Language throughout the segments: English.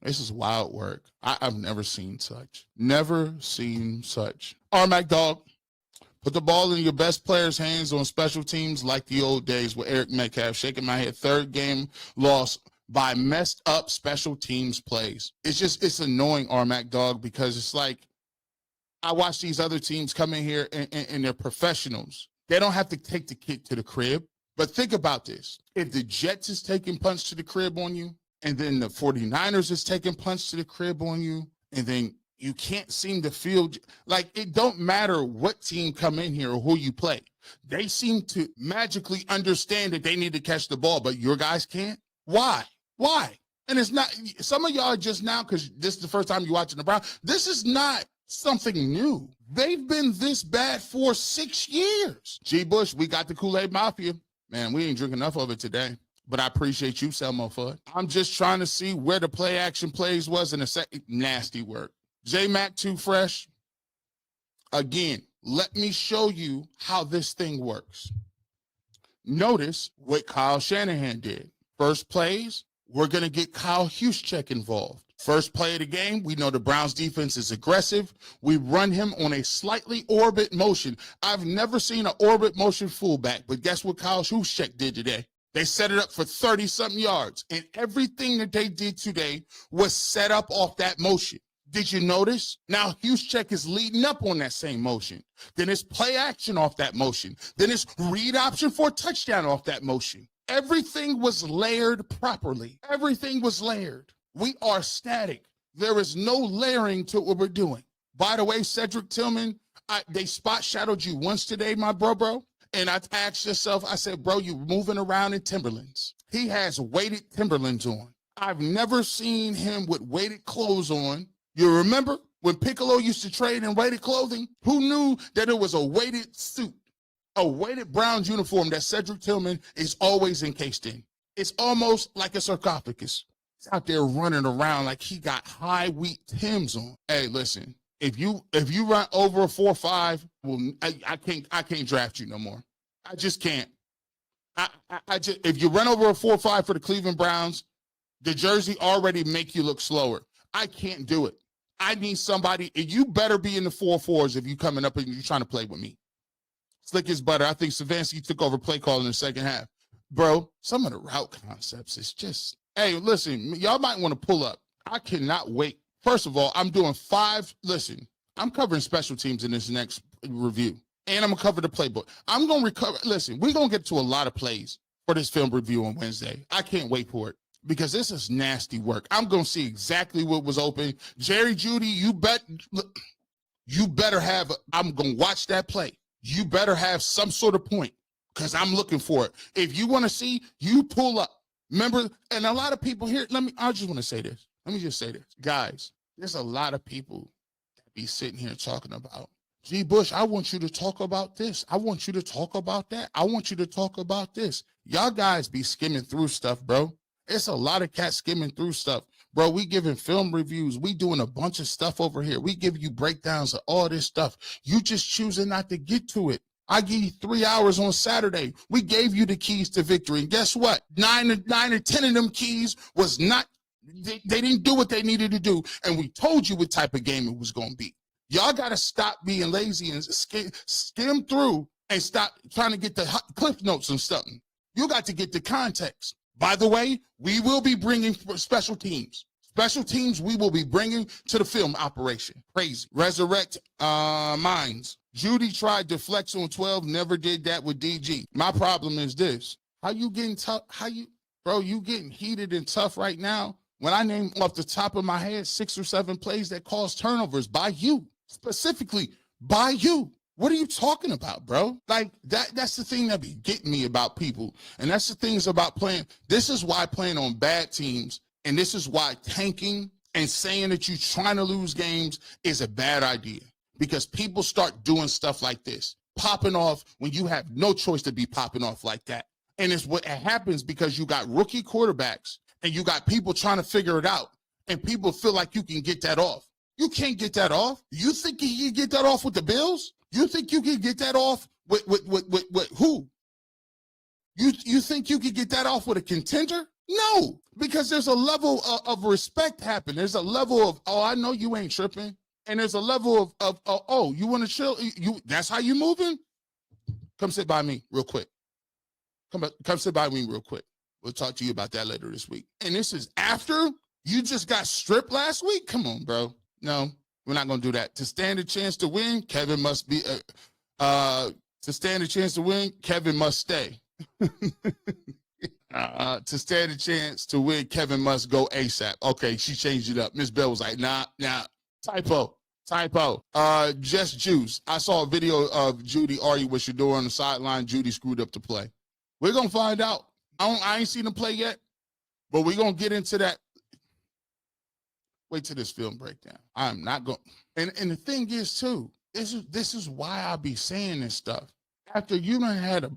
This is wild work. I've never seen such. Never seen such. Armac dog, put the ball in your best player's hands on special teams like the old days with Eric Metcalf. Shaking my head. Third game loss by messed up special teams plays. It's annoying, Armac dog, because it's like I watch these other teams come in here and they're professionals. They don't have to take the kid to the crib. But think about this. If the Jets is taking punch to the crib on you, and then the 49ers is taking punch to the crib on you, and then you can't seem to feel like it don't matter what team come in here or who you play. They seem to magically understand that they need to catch the ball, but your guys can't. Why? And it's not, some of y'all just now, because this is the first time you're watching the Browns, this is not something new. They've been this bad for 6 years. G. Bush, we got the Kool-Aid Mafia. Man, we ain't drink enough of it today. But I appreciate you, Selmo Fudd. I'm just trying to see where the play action plays was in a second. Nasty work. J-Mac too fresh. Again, let me show you how this thing works. Notice what Kyle Shanahan did. First plays, we're going to get Kyle Juszczyk involved. First play of the game, we know the Browns defense is aggressive. We run him on a slightly orbit motion. I've never seen an orbit motion fullback, but guess what Kyle Juszczyk did today? They set it up for 30-something yards, and everything that they did today was set up off that motion. Did you notice? Now, Juszczyk is leading up on that same motion. Then it's play action off that motion. Then it's read option for a touchdown off that motion. Everything was layered properly. Everything was layered. We are static. There is no layering to what we're doing. By the way, Cedric Tillman, they spot shadowed you once today, my bro. And I asked yourself, I said, bro, you moving around in Timberlands. He has weighted Timberlands on. I've never seen him with weighted clothes on. You remember when Piccolo used to trade in weighted clothing? Who knew that it was a weighted suit, a weighted Browns uniform that Cedric Tillman is always encased in? It's almost like a sarcophagus. He's out there running around like he got high wheat Timbs on. Hey, listen. If you run over a 4.5, well, I can't draft you no more. I just can't. I just, if you run over a 4.5 for the Cleveland Browns, the jersey already make you look slower. I can't do it. I need somebody, and you better be in the 4.4s if you coming up and you're trying to play with me. Slick as butter. I think Savansky took over play call in the second half. Bro, some of the route concepts is just, hey, listen, y'all might want to pull up. I cannot wait. First of all, I'm doing I'm covering special teams in this next review, and I'm going to cover the playbook. I'm going to recover. Listen, we're going to get to a lot of plays for this film review on Wednesday. I can't wait for it because this is nasty work. I'm going to see exactly what was open. Jerry Jeudy, you better have, I'm going to watch that play. You better have some sort of point because I'm looking for it. If you want to see, you pull up. Remember, and a lot of people here, I just want to say this. Let me just say this. Guys, there's a lot of people that be sitting here talking about, G. Bush, I want you to talk about this. I want you to talk about that. I want you to talk about this. Y'all guys be skimming through stuff, bro. It's a lot of cats skimming through stuff. Bro, we giving film reviews. We doing a bunch of stuff over here. We give you breakdowns of all this stuff. You just choosing not to get to it. I give you 3 hours on Saturday. We gave you the keys to victory. And guess what? 9 or 10 of them keys was not, they didn't do what they needed to do, and we told you what type of game it was going to be. Y'all got to stop being lazy and skim through and stop trying to get the cliff notes and something. You got to get the context. By the way, we will be bringing special teams. Special teams we will be bringing to the film operation. Crazy. Resurrect minds. Jeudy tried to flex on 12, never did that with DG. My problem is this. How you getting tough? You getting heated and tough right now? When I name off the top of my head 6 or 7 plays that caused turnovers by you, specifically by you. What are you talking about, bro? Like that's the thing that be getting me about people. And that's the things about playing. This is why playing on bad teams, and this is why tanking and saying that you're trying to lose games is a bad idea. Because people start doing stuff like this, popping off when you have no choice to be popping off like that. And it's what happens because you got rookie quarterbacks and you got people trying to figure it out, and people feel like you can get that off. You can't get that off. You think you can get that off with the Bills? You think you can get that off with who? You think you can get that off with a contender? No, because there's a level of respect happen. There's a level of, oh, I know you ain't tripping. And there's a level of oh, you want to chill? That's how you moving? Come sit by me real quick. Come sit by me real quick. We'll talk to you about that later this week. And this is after you just got stripped last week? Come on, bro. No, we're not going to do that. To stand a chance to win, Kevin must be, to stand a chance to win, Kevin must stay. To stand a chance to win, Kevin must go ASAP. Okay, she changed it up. Miss Bell was like, nah, typo. Just Juice. I saw a video of Judy argue with Shedeur on the sideline. Judy screwed up the play. We're going to find out. I ain't seen him play yet, but we're going to get into that. Wait till this film breakdown. I'm not going. And the thing is, too, this is why I be saying this stuff. After you done had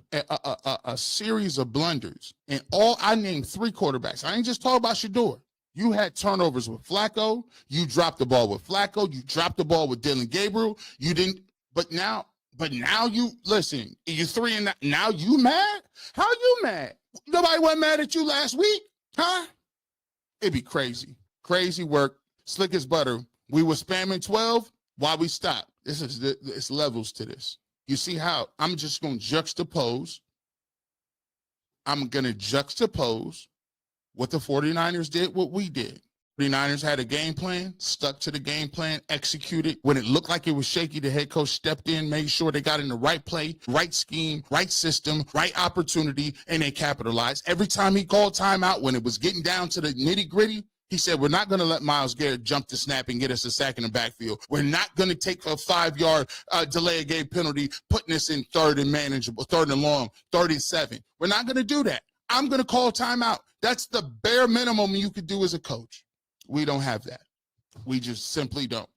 a series of blunders, and I named 3 quarterbacks. I ain't just talking about Shedeur. You had turnovers with Flacco. You dropped the ball with Flacco. You dropped the ball with Dylan Gabriel. You didn't. But now you listen. You 3 and now you mad? How you mad? Nobody wasn't mad at you last week, huh? It'd be crazy. Crazy work. Slick as butter. We were spamming 12. Why we stopped? It's levels to this. You see how I'm just going to juxtapose. I'm going to juxtapose what the 49ers did, what we did. 49ers had a game plan, stuck to the game plan, executed. When it looked like it was shaky, the head coach stepped in, made sure they got in the right play, right scheme, right system, right opportunity, and they capitalized. Every time he called timeout, when it was getting down to the nitty-gritty, he said, we're not going to let Myles Garrett jump the snap and get us a sack in the backfield. We're not going to take a 5-yard delay of game penalty, putting us in 3rd and manageable, 3rd and long, 3rd and 7. We're not going to do that. I'm going to call timeout. That's the bare minimum you could do as a coach. We don't have that. We just simply don't.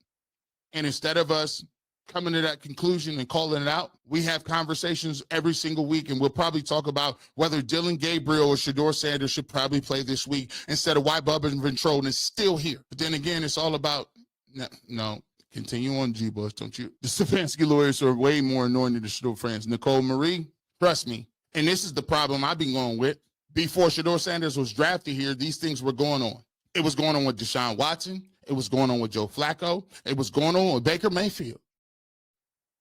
And instead of us coming to that conclusion and calling it out, we have conversations every single week, and we'll probably talk about whether Dylan Gabriel or Shedeur Sanders should probably play this week instead of why Bubba Ventrone is still here. But then again, it's all about, no, continue on, G-Bush, don't you? The Stefanski lawyers are way more annoying than the Shedeur fans. Nicole Marie, trust me. And this is the problem I've been going with. Before Shedeur Sanders was drafted here, these things were going on. It was going on with Deshaun Watson. It was going on with Joe Flacco. It was going on with Baker Mayfield.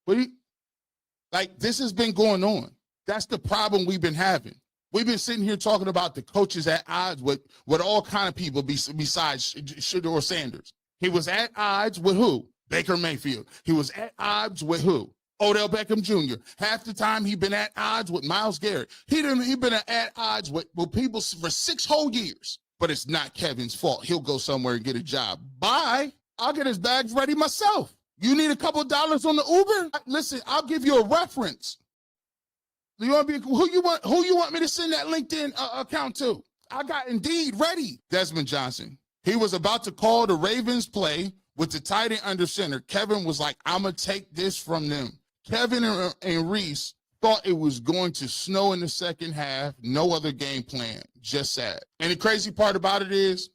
This has been going on. That's the problem we've been having. We've been sitting here talking about the coaches at odds with all kind of people besides Shedeur Sanders. He was at odds with who? Baker Mayfield. He was at odds with who? Odell Beckham Jr. Half the time he been at odds with Myles Garrett. He been at odds with people for 6 whole years. But it's not Kevin's fault. He'll go somewhere and get a job. Bye. I'll get his bags ready myself. You need a couple of dollars on the Uber? Listen, I'll give you a reference. You want to be who you want me to send that LinkedIn account to? I got Indeed ready. Desmond Johnson. He was about to call the Ravens play with the tight end under center. Kevin was like, I'm going to take this from them. Kevin and Reese thought it was going to snow in the second half. No other game plan. Just sad. And the crazy part about it is,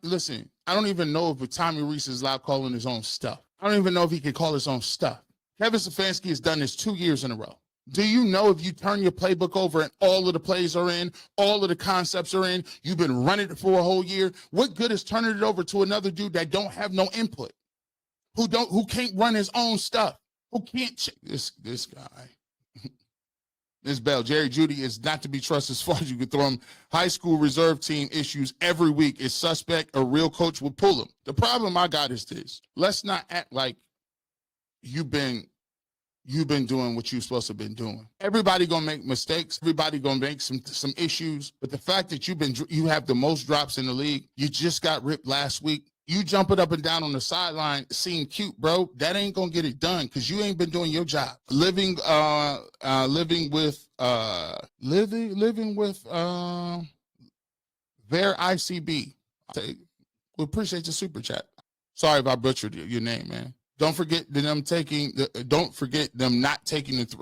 listen, I don't even know if Tommy Reese is allowed calling his own stuff. I don't even know if he can call his own stuff. Kevin Stefanski has done this 2 years in a row. Do you know if you turn your playbook over and all of the plays are in, all of the concepts are in, you've been running it for a whole year, what good is turning it over to another dude that don't have no input, who can't run his own stuff, who can't this guy. Ms. Bell, Jerry Jeudy is not to be trusted as far as you can throw him. High school reserve team issues every week. Is suspect. A real coach would pull him. The problem I got is this. Let's not act like you've been doing what you're supposed to have been doing. Everybody gonna make mistakes. Everybody gonna make some issues. But the fact that you have the most drops in the league, you just got ripped last week. You jumping up and down on the sideline, seem cute, bro. That ain't gonna get it done because you ain't been doing your job. Living with their ICB. We appreciate the super chat. Sorry if I butchered your name, man. Don't forget them not taking the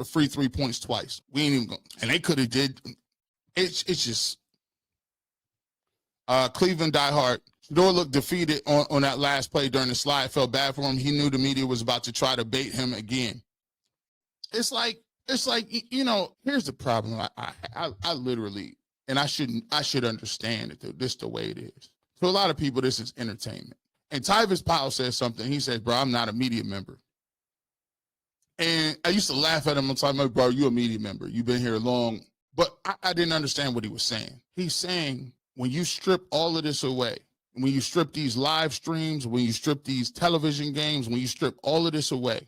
free 3 points twice. We ain't even going, and they could have did. It's just Cleveland diehard. Shedeur looked defeated on that last play during the slide. Felt bad for him. He knew the media was about to try to bait him again. It's like here's the problem. I literally and I should understand it. This the way it is. To a lot of people, this is entertainment. And Tyvis Powell says something. He says, bro, I'm not a media member. And I used to laugh at him all the time, like, bro, you a media member. You've been here long. But I didn't understand what he was saying. He's saying, when you strip all of this away, when you strip these live streams, when you strip these television games, when you strip all of this away,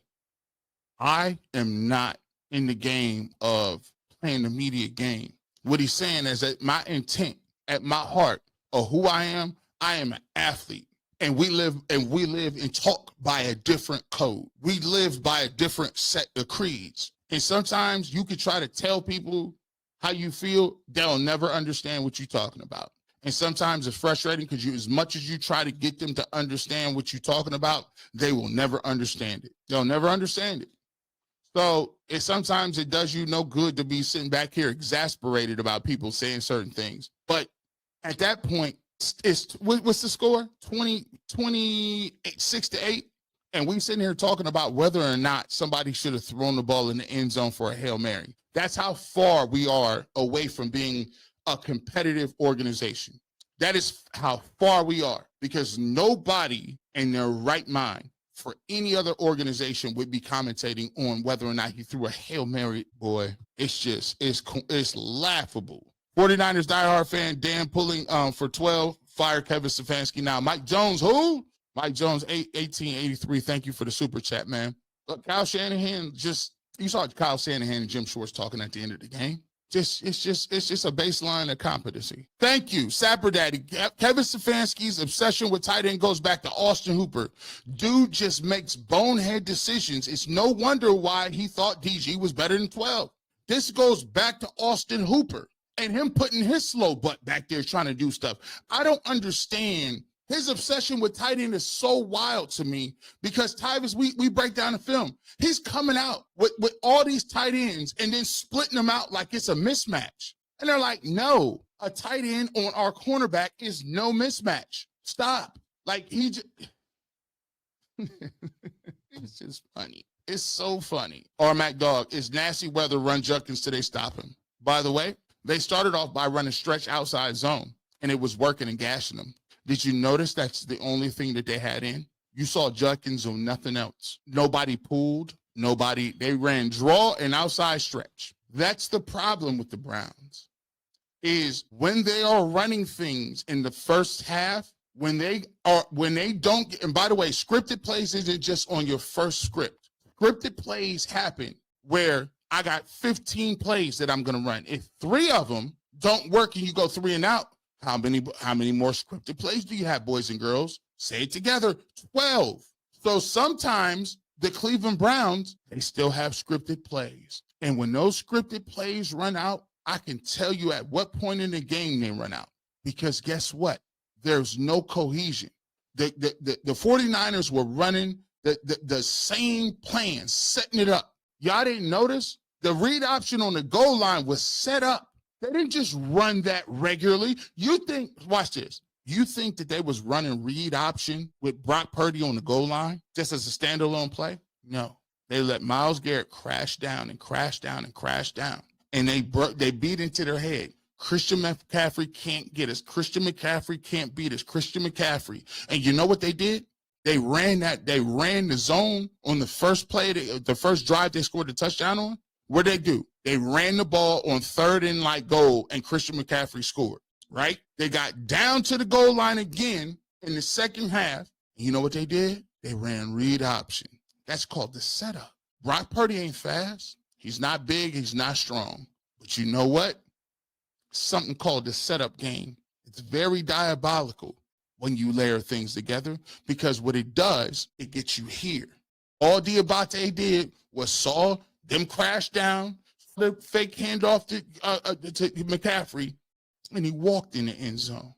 I am not in the game of playing the media game. What he's saying is that my intent at my heart of who I am an athlete. And we live and talk by a different code. We live by a different set of creeds. And sometimes you could try to tell people how you feel, they'll never understand what you're talking about. And sometimes it's frustrating because as much as you try to get them to understand what you're talking about, they will never understand it. They'll never understand it. So sometimes it does you no good to be sitting back here exasperated about people saying certain things. But at that point, what's the score? 6-8. And we sitting here talking about whether or not somebody should have thrown the ball in the end zone for a Hail Mary. That's how far we are away from being a competitive organization. That is how far we are, because nobody in their right mind for any other organization would be commentating on whether or not he threw a Hail Mary. Boy, it's laughable. 49ers diehard fan Dan Pulling for 12. Fire Kevin Stefanski. Now, Mike Jones, who? Mike Jones, 1883. Thank you for the super chat, man. Look, Kyle Shanahan you saw Kyle Shanahan and Jim Schwartz talking at the end of the game. It's just a baseline of competency. Thank you, Sapper Daddy. Kevin Stefanski's obsession with tight end goes back to Austin Hooper. Dude just makes bonehead decisions. It's no wonder why he thought DG was better than 12. This goes back to Austin Hooper and him putting his slow butt back there trying to do stuff. I don't understand. His obsession with tight end is so wild to me, because Tyvis, we break down the film. He's coming out with all these tight ends and then splitting them out like it's a mismatch. And they're like, no, a tight end on our cornerback is no mismatch. Stop. Like, it's just funny. It's so funny. Mac Dog, it's nasty weather, run Judkins till they stop him. By the way, they started off by running stretch outside zone, and it was working and gashing them. Did you notice that's the only thing that they had in? You saw Judkins on nothing else. Nobody pulled. They ran draw and outside stretch. That's the problem with the Browns, is when they are running things in the first half, when they don't, and by the way, scripted plays isn't just on your first script. Scripted plays happen where I got 15 plays that I'm going to run. If 3 of them don't work and you go 3 and out, how many more scripted plays do you have, boys and girls? Say it together, 12. So sometimes the Cleveland Browns, they still have scripted plays. And when those scripted plays run out, I can tell you at what point in the game they run out. Because guess what? There's no cohesion. The 49ers were running the same plan, setting it up. Y'all didn't notice? The read option on the goal line was set up. They didn't just run that regularly. Watch this. You think that they was running read option with Brock Purdy on the goal line just as a standalone play? No. They let Myles Garrett crash down and crash down and crash down. And they beat into their head. Christian McCaffrey can't get us. Christian McCaffrey can't beat us. Christian McCaffrey. And you know what they did? They ran the zone on the first play, the first drive they scored the touchdown on. What'd they do? They ran the ball on 3rd and goal, and Christian McCaffrey scored, right? They got down to the goal line again in the second half. You know what they did? They ran read option. That's called the setup. Brock Purdy ain't fast. He's not big. He's not strong. But you know what? Something called the setup game. It's very diabolical when you layer things together, because what it does, it gets you here. All Diabate did was saw them crash down, the fake handoff to McCaffrey, and he walked in the end zone.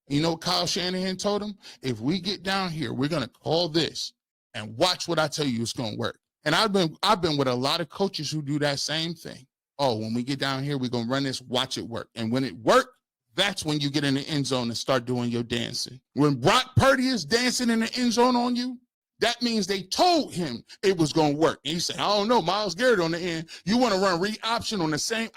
You know what Kyle Shanahan told him? If we get down here, we're going to call this, and watch what I tell you, it's going to work. And I've been with a lot of coaches who do that same thing. Oh, when we get down here, we're going to run this, watch it work. And when it worked, that's when you get in the end zone and start doing your dancing. When Brock Purdy is dancing in the end zone on you, that means they told him it was going to work. And he said, I don't know, Myles Garrett on the end. You want to run read option on the same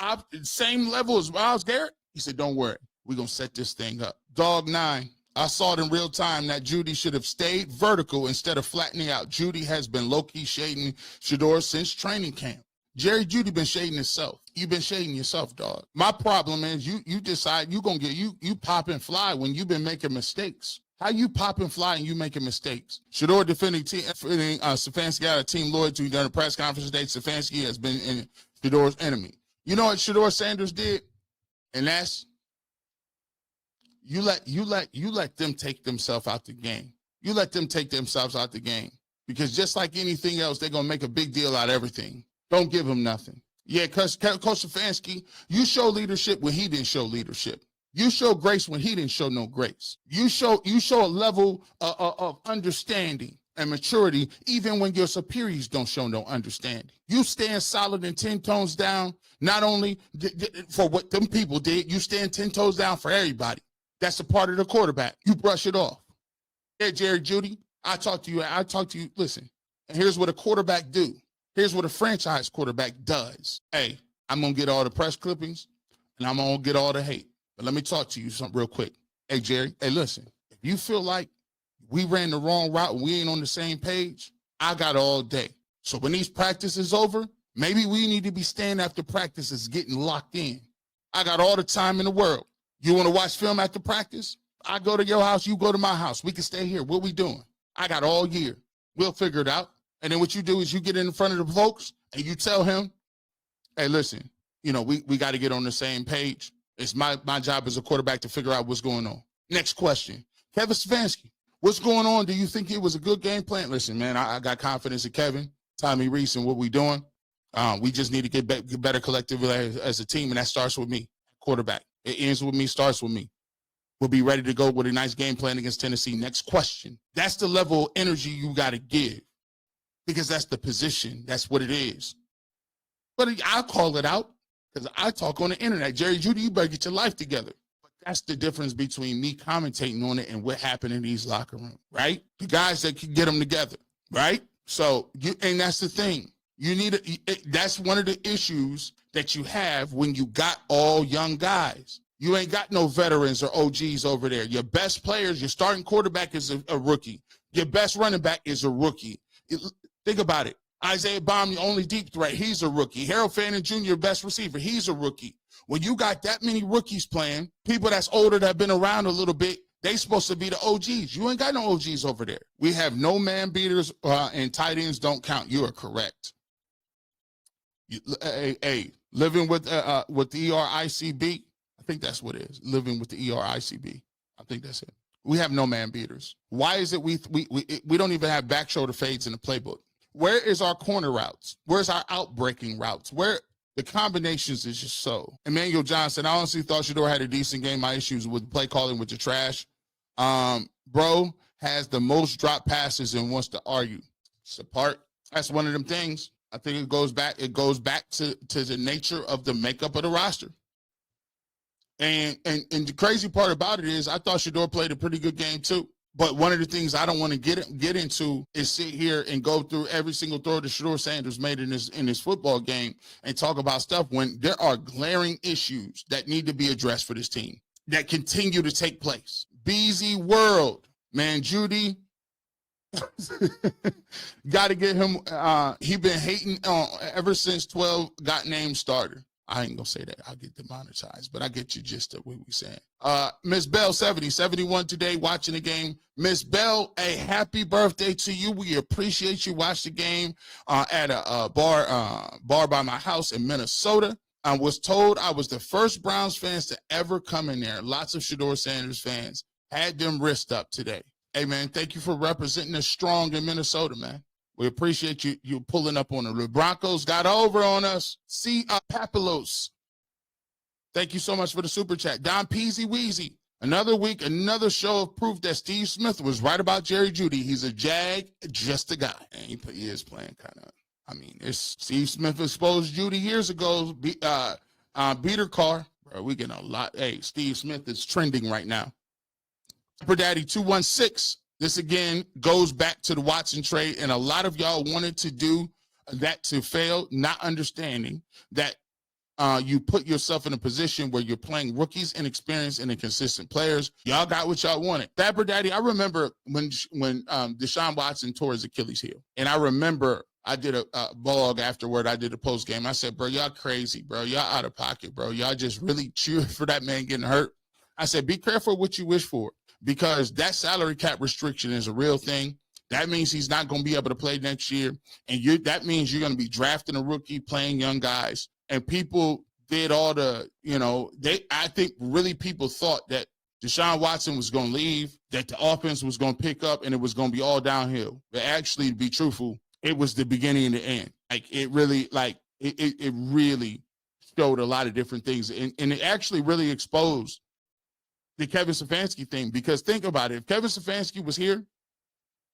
level as Myles Garrett? He said, don't worry. We're going to set this thing up. Dog 9. I saw it in real time that Jeudy should have stayed vertical instead of flattening out. Jeudy has been low-key shading Shedeur since training camp. Jerry Jeudy been shading himself. You've been shading yourself, dog. My problem is you decide you gonna get you pop and fly when you've been making mistakes. How you pop and fly and you making mistakes? Shedeur defending Stefanski out of team loyalty during the press conference today. Stefanski has been in Shedeur's enemy. You know what Shedeur Sanders did? And that's you let them take themselves out the game. You let them take themselves out the game. Because just like anything else, they're gonna make a big deal out of everything. Don't give him nothing. Yeah, because Coach Stefanski, you show leadership when he didn't show leadership. You show grace when he didn't show no grace. You show a level of understanding and maturity even when your superiors don't show no understanding. You stand solid and 10 toes down, not only for what them people did, you stand 10 toes down for everybody. That's a part of the quarterback. You brush it off. Hey, Jerry Jeudy, I talk to you. Listen, and here's what a quarterback do. Here's what a franchise quarterback does. Hey, I'm going to get all the press clippings, and I'm going to get all the hate. But let me talk to you something real quick. Hey, Jerry, hey, listen, if you feel like we ran the wrong route and we ain't on the same page, I got all day. So when these practices over, maybe we need to be staying after practices getting locked in. I got all the time in the world. You want to watch film after practice? I go to your house, you go to my house. We can stay here. What we doing? I got all year. We'll figure it out. And then what you do is you get in front of the folks and you tell him, hey, listen, you know, we got to get on the same page. It's my job as a quarterback to figure out what's going on. Next question. Kevin Stefanski, what's going on? Do you think it was a good game plan? Listen, man, I got confidence in Kevin, Tommy Reese, and what we doing. We just need to get better collectively as a team, and that starts with me, quarterback. It ends with me, starts with me. We'll be ready to go with a nice game plan against Tennessee. Next question. That's the level of energy you got to give. Because that's the position. That's what it is. But I'll call it out because I talk on the internet. Jerry Jeudy, you better get your life together. But that's the difference between me commentating on it and what happened in these locker rooms, right? The guys that can get them together, right? So, and that's the thing. You need that's one of the issues that you have when you got all young guys. You ain't got no veterans or OGs over there. Your best players, your starting quarterback is a rookie. Your best running back is a rookie. Think about it. Isaiah Baum, your only deep threat, he's a rookie. Harold Fannin Jr., your best receiver, he's a rookie. When you got that many rookies playing, people that's older that have been around a little bit, they supposed to be the OGs. You ain't got no OGs over there. We have no man beaters and tight ends don't count. You are correct. Living with the ERICB, I think that's what it is. Living with the ERICB. I think that's it. We have no man beaters. Why is it we don't even have back shoulder fades in the playbook? Where is our corner routes? Where's our outbreaking routes? Where the combinations is just so. Emmanuel Johnson, I honestly thought Shedeur had a decent game. My issues with play calling with the trash. Bro has the most drop passes and wants to argue. It's a part. That's one of them things. I think it goes back to the nature of the makeup of the roster. And the crazy part about it is I thought Shedeur played a pretty good game too. But one of the things I don't want to get into is sit here and go through every single throw that Shedeur Sanders made in this football game and talk about stuff when there are glaring issues that need to be addressed for this team that continue to take place. BZ World, man, Jeudy, got to get him. He been hating ever since 12 got named starter. I ain't gonna say that. I'll get demonetized, but I get you just what we saying. Miss Bell, 71 today, watching the game. Miss Bell, a happy birthday to you. We appreciate you watching the game at a bar by my house in Minnesota. I was told I was the first Browns fans to ever come in there. Lots of Shedeur Sanders fans had them wrist up today. Hey, man, thank you for representing us strong in Minnesota, man. We appreciate you pulling up on it. The Broncos got over on us. See Papilos. Thank you so much for the super chat. Don Peasy Weezy. Another week, another show of proof that Steve Smith was right about Jerry Jeudy. He's a jag, just a guy. And he is playing kind of. I mean, it's Steve Smith exposed Jeudy years ago. Beater car. Bro, we getting a lot. Hey, Steve Smith is trending right now. Pepper Daddy 216. This, again, goes back to the Watson trade, and a lot of y'all wanted to do that to fail, not understanding that you put yourself in a position where you're playing rookies, inexperienced, and inconsistent players. Y'all got what y'all wanted. Fabber Daddy, I remember when Deshaun Watson tore his Achilles heel. And I remember I did a blog afterward. I did a post game. I said, bro, y'all crazy, bro. Y'all out of pocket, bro. Y'all just really cheering for that man getting hurt. I said, be careful what you wish for, because that salary cap restriction is a real thing. That means he's not going to be able to play next year. And that means you're going to be drafting a rookie, playing young guys. And people did all the, I think really people thought that Deshaun Watson was going to leave, that the offense was going to pick up, and it was going to be all downhill. But actually, to be truthful, it was the beginning and the end. Like, it really, it really showed a lot of different things. And it actually really exposed the Kevin Stefanski thing, because think about it. If Kevin Stefanski was here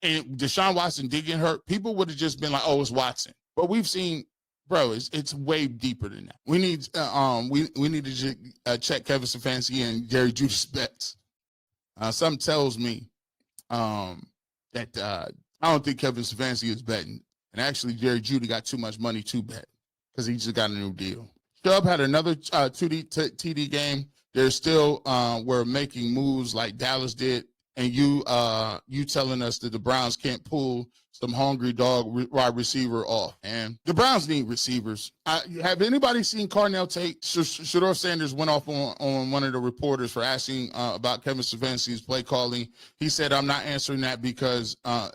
and Deshaun Watson did get hurt, people would have just been like, oh, it's Watson. But we've seen, bro, it's way deeper than that. We need to check Kevin Stefanski and Jerry Judy's bets. Something tells me that I don't think Kevin Stefanski is betting. And actually, Jerry Judy got too much money to bet because he just got a new deal. Chubb had another TD game. They're still were making moves like Dallas did. And you telling us that the Browns can't pull some hungry dog wide receiver off. And the Browns need receivers. Have anybody seen Carnell Tate? Shedeur Sanders went off on one of the reporters for asking about Kevin Stefanski's play calling. He said, I'm not answering that because not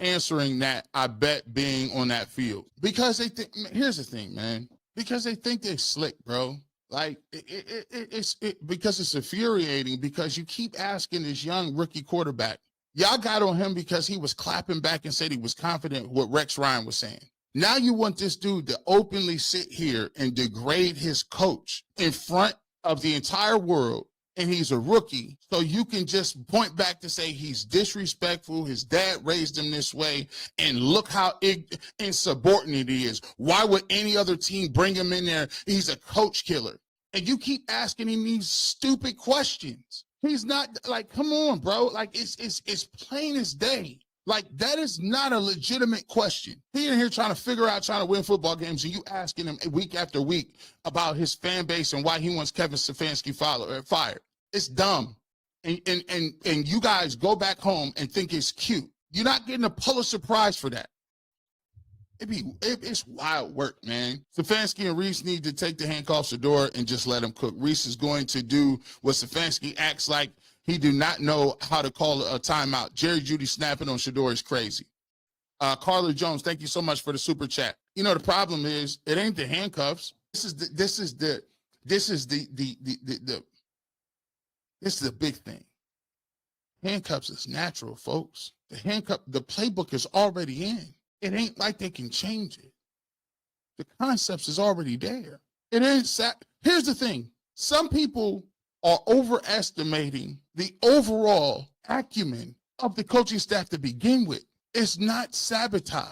answering that, I bet being on that field. Because they think, here's the thing, man. Because they think they're slick, bro. Like, it's because it's infuriating, because you keep asking this young rookie quarterback. Y'all got on him because he was clapping back and said he was confident what Rex Ryan was saying. Now you want this dude to openly sit here and degrade his coach in front of the entire world, and he's a rookie, so you can just point back to say he's disrespectful, his dad raised him this way, and look how insubordinate he is. Why would any other team bring him in there? He's a coach killer. And you keep asking him these stupid questions. He's not, like, come on, bro. Like, it's plain as day. Like, that is not a legitimate question. He in here trying to win football games, and you asking him week after week about his fan base and why he wants Kevin Stefanski fired. It's dumb. And you guys go back home and think it's cute. You're not getting a Pulitzer Prize for that. It's wild work, man. Stefanski and Reese need to take the handcuffs off the door and just let him cook. Reese is going to do what Stefanski acts like he do not know how to call a timeout. Jerry Judy snapping on Shedeur is crazy. Carla Jones, thank you so much for the super chat. You know, the problem is it ain't the handcuffs. This is the big thing. Handcuffs is natural, folks. The playbook is already in. It ain't like they can change it. The concepts is already there. It ain't Here's the thing. Some people are overestimating the overall acumen of the coaching staff to begin with. It's not sabotage.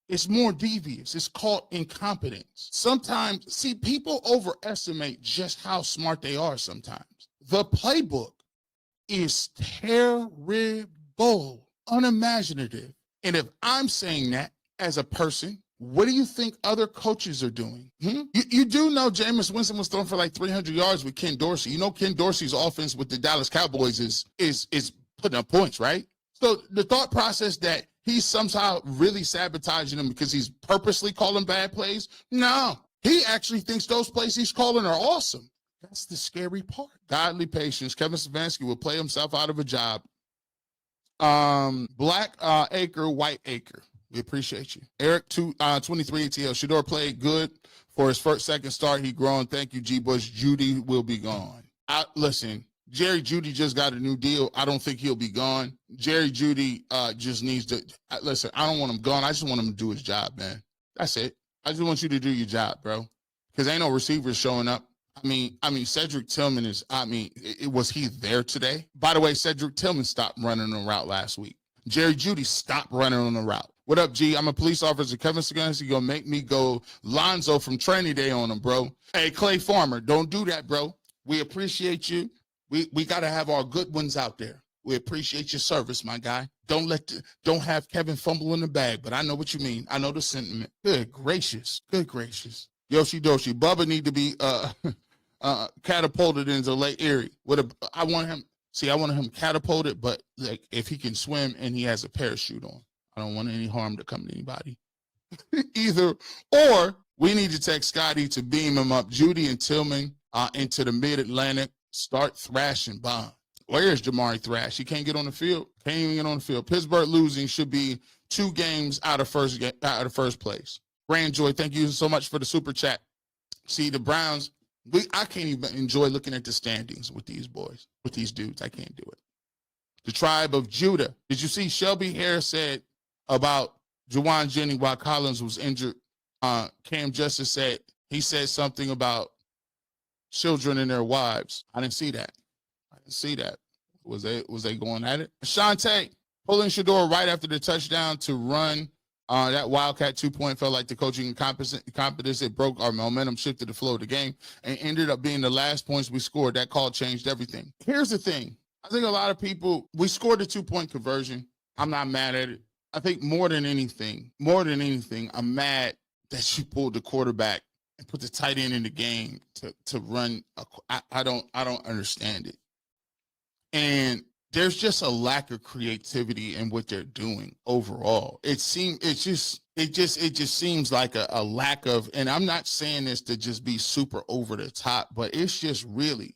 It's more devious. It's called incompetence. Sometimes, see, people overestimate just how smart they are sometimes. The playbook is terrible, unimaginative. And if I'm saying that as a person, what do you think other coaches are doing? You do know Jameis Winston was throwing for like 300 yards with Ken Dorsey. You know Ken Dorsey's offense with the Dallas Cowboys is putting up points, right? So the thought process that he's somehow really sabotaging them because he's purposely calling bad plays, no. He actually thinks those plays he's calling are awesome. That's the scary part. Godly patience. Kevin Stefanski will play himself out of a job. Black Acre, White Acre. We appreciate you. Eric, 23 ATL. Shedeur played good for his second start. He grown. Thank you, G. Bush. Judy will be gone. Listen, Jerry Judy just got a new deal. I don't think he'll be gone. Jerry Judy just needs to, listen, I don't want him gone. I just want him to do his job, man. That's it. I just want you to do your job, bro. Because ain't no receivers showing up. I mean, Cedric Tillman is, was he there today? By the way, Cedric Tillman stopped running on the route last week. Jerry Judy stopped running on the route. What up, G? I'm a police officer. Kevin Stefanski gonna make me go Lonzo from training day on him, bro. Hey, Clay Farmer, don't do that, bro. We appreciate you. We got to have our good ones out there. We appreciate your service, my guy. Don't have Kevin fumble in the bag, but I know what you mean. I know the sentiment. Good gracious. Good gracious. Yoshi Doshi. Bubba need to be catapulted into Lake Erie. I want him catapulted, but like if he can swim and he has a parachute on. I don't want any harm to come to anybody. Either or we need to text Scotty to beam him up. Judy and Tillman into the mid-Atlantic. Start thrashing Bond. Where's Jamari Thrash? He can't get on the field. Can't even get on the field. Pittsburgh losing should be 2 games out of first place. Grandjoy, thank you so much for the super chat. See, the Browns, I can't even enjoy looking at the standings with these boys, with these dudes. I can't do it. The tribe of Judah. Did you see Shelby Harris said about Juwan Jennings while Collins was injured? Cam Justice said something about children and their wives. I didn't see that. See that. Was they going at it? Shante pulling Shedeur right after the touchdown to run that Wildcat 2-point felt like the coaching incompetence. It broke our momentum, shifted the flow of the game, and ended up being the last points we scored. That call changed everything. Here's the thing. I think a lot of people, we scored the 2-point conversion. I'm not mad at it. I think more than anything, I'm mad that you pulled the quarterback and put the tight end in the game to run. I don't understand it. And there's just a lack of creativity in what they're doing overall. It just seems like a lack of, and I'm not saying this to just be super over the top, but it's just really,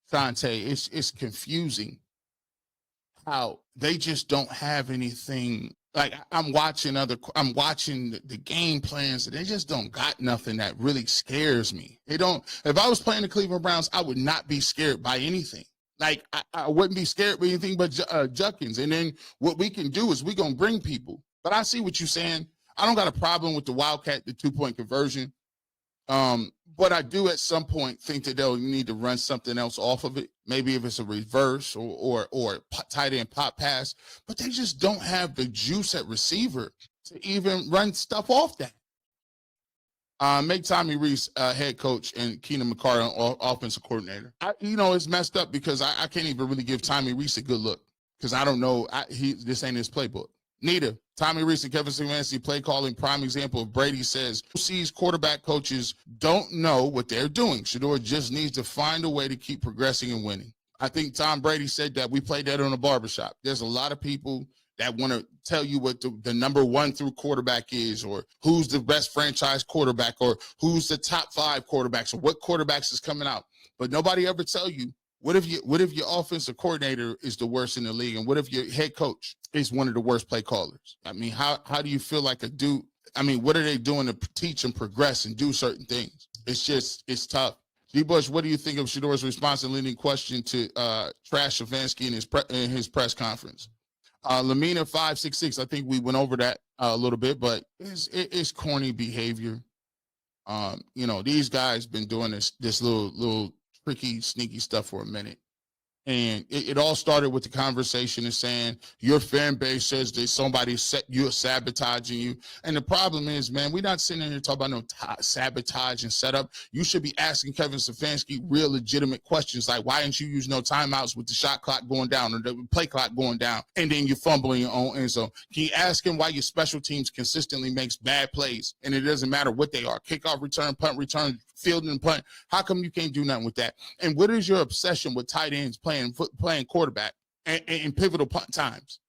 Sante, it's confusing how they just don't have anything. Like I'm watching the game plans, and they just don't got nothing that really scares me. If I was playing the Cleveland Browns, I would not be scared by anything. Like, I wouldn't be scared with anything but Judkins. And then what we can do is we're going to bring people. But I see what you're saying. I don't got a problem with the Wildcat, the 2-point conversion. But I do at some point think that they'll need to run something else off of it. Maybe if it's a reverse or tight end pop pass. But they just don't have the juice at receiver to even run stuff off that. Make Tommy Reese head coach and Keenan McCarr offensive coordinator. It's messed up because I can't even really give Tommy Reese a good look because I don't know. This ain't his playbook. Neither. Tommy Reese and Kevin Stefanski play calling prime example of Brady says sees quarterback coaches don't know what they're doing. Shedeur just needs to find a way to keep progressing and winning. I think Tom Brady said that. We played that on the barbershop. There's a lot of people that want to tell you what the number 1 through quarterback is, or who's the best franchise quarterback, or who's the top 5 quarterbacks, or what quarterbacks is coming out. But nobody ever tell you, what if your offensive coordinator is the worst in the league, and what if your head coach is one of the worst play callers? I mean, how do you feel like what are they doing to teach and progress and do certain things? It's tough. G. Bush, what do you think of Shedeur's response and leading question to trash Stefanski in his press conference? Lamina 566, I think we went over that a little bit, but it's corny behavior. These guys been doing this little tricky, sneaky stuff for a minute. And it all started with the conversation of saying your fan base says that somebody set you sabotaging you. And the problem is, man, we're not sitting here talking about no sabotage and setup. You should be asking Kevin Stefanski real legitimate questions like, why didn't you use no timeouts with the shot clock going down or the play clock going down, and then you're fumbling your own end zone? Can you ask him why your special teams consistently makes bad plays, and it doesn't matter what they are, kickoff return, punt return, fielding and punt? How come you can't do nothing with that? And what is your obsession with tight ends playing quarterback in pivotal punt times?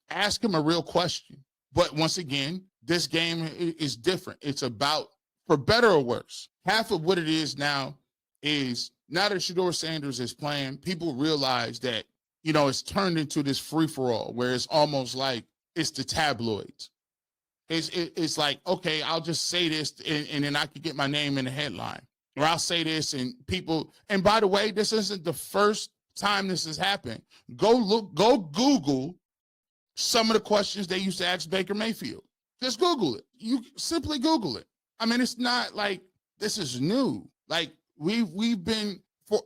Ask him a real question. But once again, this game is different. It's about, for better or worse, half of what it is now is, now that Shedeur Sanders is playing, people realize that, it's turned into this free-for-all where it's almost like it's the tabloids. It's like, okay, I'll just say this and then I can get my name in the headline. Or I'll say this and people, and by the way, this isn't the first time this has happened. Go Google some of the questions they used to ask Baker Mayfield. Just Google it. You simply Google it. I mean, it's not like this is new. Like we've been,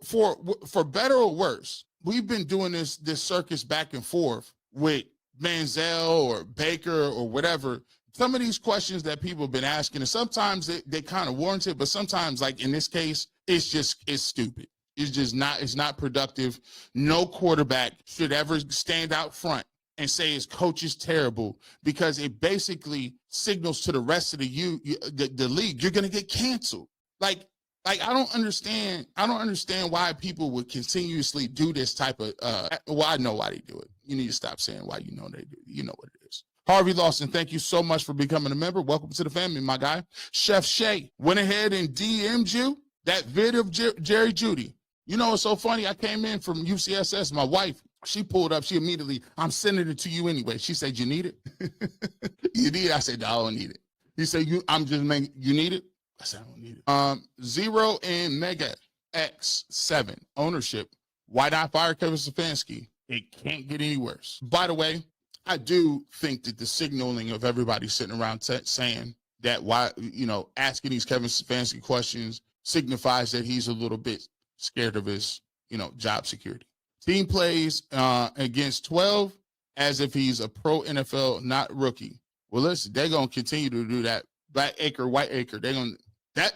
for better or worse, we've been doing this circus back and forth with Manziel or Baker or whatever. Some of these questions that people have been asking, and sometimes they kind of warrant it, but sometimes, like in this case, it's stupid. It's just not, it's not productive. No quarterback should ever stand out front and say his coach is terrible, because it basically signals to the rest of the league, you're going to get canceled. Like I don't understand why people would continuously do this type of well, I know why they do it. You need to stop saying why you know they do. You know what it is. Harvey Lawson, thank you so much for becoming a member. Welcome to the family, my guy. Chef Shay went ahead and DM'd you that vid of Jerry Jeudy. You know, it's so funny. I came in from UCSS. My wife, she pulled up. She immediately, I'm sending it to you anyway. She said, you need it? You need it? I said, no, I don't need it. He said, you need it? I said, I don't need it. Zero and Mega X7 ownership. Why not fire Kevin Stefanski? It can't get any worse. By the way, I do think that the signaling of everybody sitting around saying that why, asking these Kevin Stefanski questions signifies that he's a little bit scared of his, job security. Team plays against 12 as if he's a pro NFL, not rookie. Well, listen, they're going to continue to do that. Black acre, white acre. They're going to,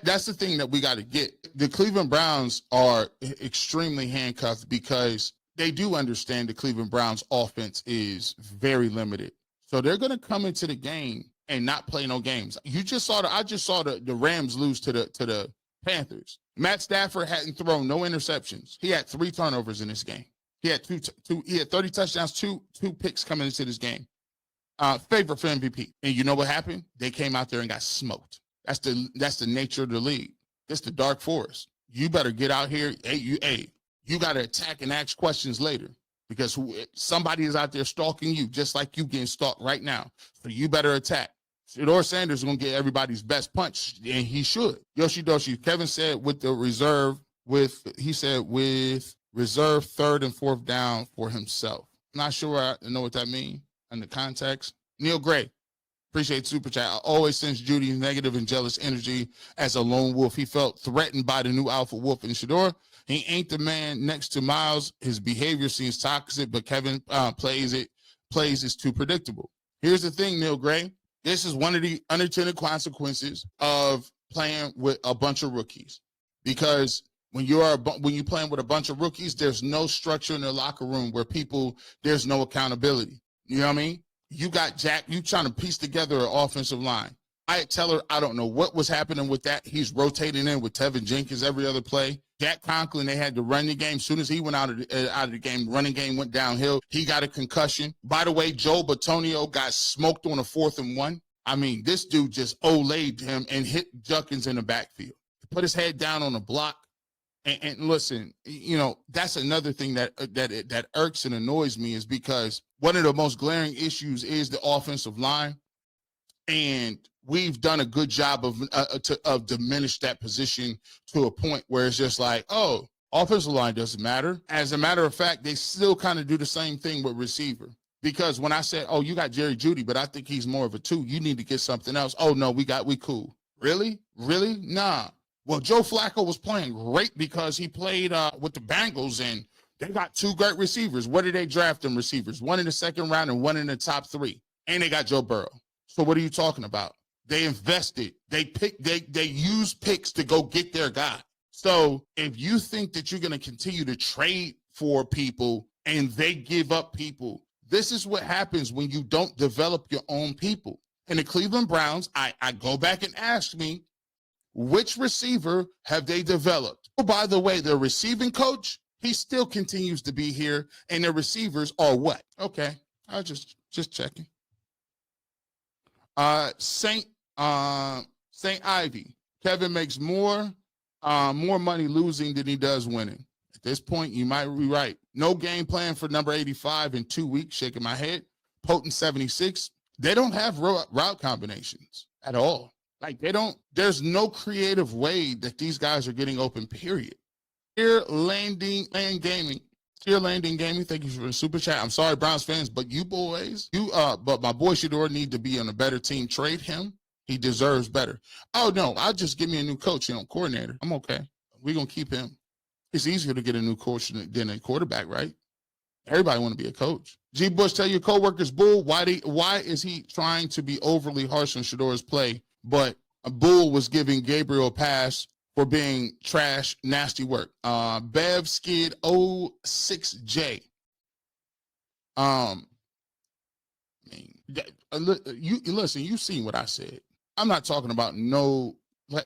that's the thing that we got to get. The Cleveland Browns are extremely handcuffed because they do understand the Cleveland Browns offense is very limited. So they're going to come into the game and not play no games. I just saw the Rams lose to the Panthers. Matt Stafford hadn't thrown no interceptions. He had 3 turnovers in this game. He had he had 30 touchdowns, two picks coming into this game. Favorite for MVP. And you know what happened? They came out there and got smoked. That's the nature of the league. It's the dark forest. You better get out here. You got to attack and ask questions later, because somebody is out there stalking you, just like you getting stalked right now. So you better attack. Shedeur Sanders is going to get everybody's best punch, and he should. Yoshi Doshi. Kevin said with reserve 3rd and 4th down for himself. Not sure I know what that means in the context. Neil Gray. Appreciate super chat. I always sense Judy's negative and jealous energy as a lone wolf. He felt threatened by the new alpha wolf in Shedeur. He ain't the man next to Miles. His behavior seems toxic, but Kevin plays is too predictable. Here's the thing, Neil Gray. This is one of the unintended consequences of playing with a bunch of rookies, because when you're playing with a bunch of rookies, there's no structure in the locker room where there's no accountability. You know what I mean? You got Jack, you trying to piece together an offensive line. Teller, I don't know what was happening with that. He's rotating in with Tevin Jenkins every other play. Jack Conklin, they had to run the game. As soon as he went out of the game, running game went downhill. He got a concussion. By the way, Joe Batonio got smoked on a 4th and 1. I mean, this dude just olayed him and hit Junkins in the backfield. Put his head down on the block. And listen, that's another thing that irks and annoys me, is because one of the most glaring issues is the offensive line. And we've done a good job of diminish that position to a point where it's just like, oh, offensive line doesn't matter. As a matter of fact, they still kind of do the same thing with receiver. Because when I said, oh, you got Jerry Jeudy, but I think he's more of a 2, you need to get something else. Oh, no, we cool. Really? Nah. Well, Joe Flacco was playing great because he played with the Bengals, and they got 2 great receivers. What did they draft them receivers? 1 in the 2nd round and 1 in the top 3. And they got Joe Burrow. So what are you talking about? They invested. They use picks to go get their guy. So if you think that you're going to continue to trade for people and they give up people, this is what happens when you don't develop your own people. And the Cleveland Browns, I go back and ask me, which receiver have they developed? Oh, by the way, their receiving coach, he still continues to be here, and their receivers are what? Okay, I was just checking. Saint Ivy. Kevin makes more money losing than he does winning. At this point, you might be right. No game plan for number 85 in 2 weeks. Shaking my head. Potent 76. They don't have route combinations at all. Like there's no creative way that these guys are getting open, period. Here, Landing Gaming. Thank you for the super chat. I'm sorry, Browns fans, but you boys, but my boy Shedeur need to be on a better team. Trade him. He deserves better. Oh, no, I'll just give me a new coach, coordinator. I'm okay. We're going to keep him. It's easier to get a new coach than a quarterback, right? Everybody want to be a coach. G. Bush, tell your coworkers, Bull, why is he trying to be overly harsh on Shedeur's play? But Bull was giving Gabriel a pass for being trash, nasty work. Bev Skid 06J. I mean, you listen, you seen what I said. I'm not talking about no,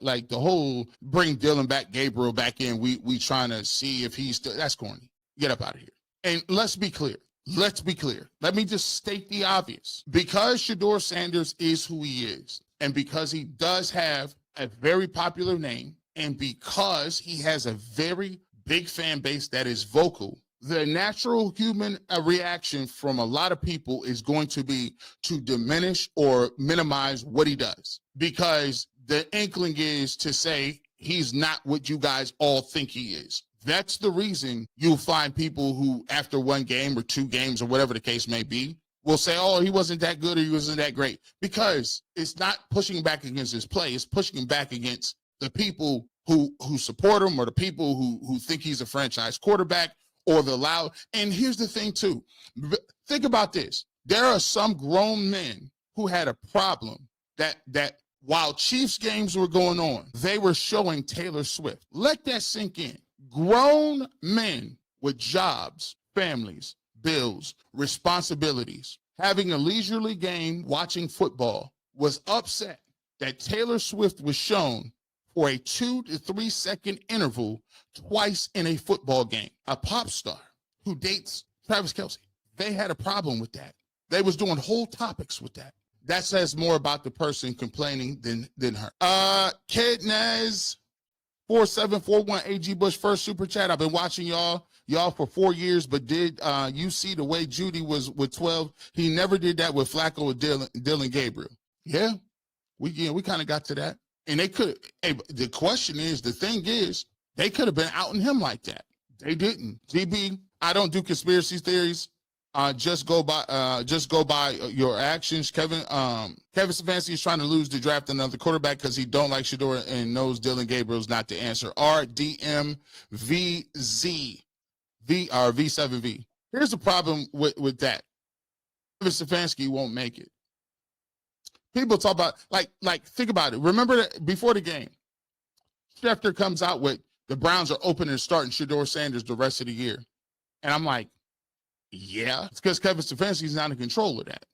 like the whole bring Dylan back, Gabriel back in. We trying to see if he's still, that's corny. Get up out of here. And let's be clear. Let's be clear. Let me just state the obvious. Because Shedeur Sanders is who he is, and because he does have a very popular name, and because he has a very big fan base that is vocal, the natural human reaction from a lot of people is going to be to diminish or minimize what he does, because the inkling is to say he's not what you guys all think he is. That's the reason you'll find people who, after one game or two games or whatever the case may be, will say, oh, he wasn't that good or he wasn't that great, because it's not pushing back against his play. It's pushing back against the people who support him, or the people who think he's a franchise quarterback, or the loud. And here's the thing too. Think about this. There are some grown men who had a problem that while Chiefs games were going on, they were showing Taylor Swift. Let that sink in. Grown men with jobs, families, bills, responsibilities, having a leisurely game, watching football, was upset that Taylor Swift was shown for a 2 to 3 second interval twice in a football game. A pop star who dates Travis Kelce, they had a problem with that. They was doing whole topics with that. That says more about the person complaining than her. Kidnez 4741 AG Bush, first super chat. I've been watching y'all for 4 years, but did you see the way Judy was with 12? He never did that with Flacco or Dylan Gabriel. Yeah, we kind of got to that. And they could, hey, the question is, the thing is, they could have been outing him like that. They didn't. DB, I don't do conspiracy theories. Just go by your actions. Kevin Stefanski is trying to lose the draft another quarterback because he don't like Shedeur and knows Dylan Gabriel's not the answer. RDMVZ V7V. Here's the problem with that. Kevin Stefanski won't make it. People talk about, like, think about it. Remember that before the game, Schefter comes out with the Browns are open and starting Shedeur Sanders the rest of the year. And I'm like, yeah, it's because Kevin Stefanski's not in control of that.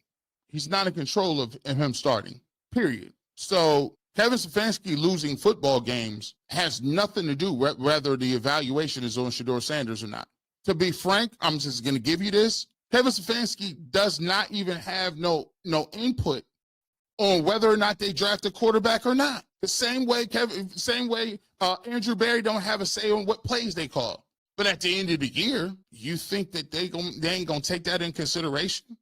He's not in control of him starting, period. So Kevin Stefanski losing football games has nothing to do whether the evaluation is on Shedeur Sanders or not. To be frank, I'm just going to give you this. Kevin Stefanski does not even have no input on whether or not they draft a quarterback or not. The same way Andrew Berry don't have a say on what plays they call. But at the end of the year, you think that they ain't gonna take that in consideration?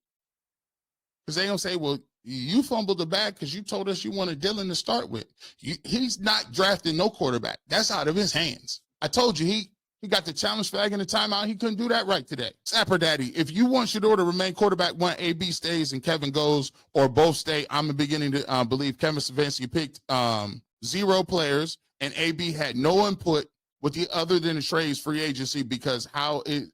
Because they gonna say, well, you fumbled the bag because you told us you wanted Dylan to start with. He's not drafting no quarterback. That's out of his hands. I told you he got the challenge flag in the timeout. He couldn't do that right today. Sapper Daddy, if you want Shedeur to remain quarterback one, AB stays and Kevin goes, or both stay, I'm beginning to believe Kevin Stefanski picked 0 players and AB had no input with the other than the trades free agency, because how is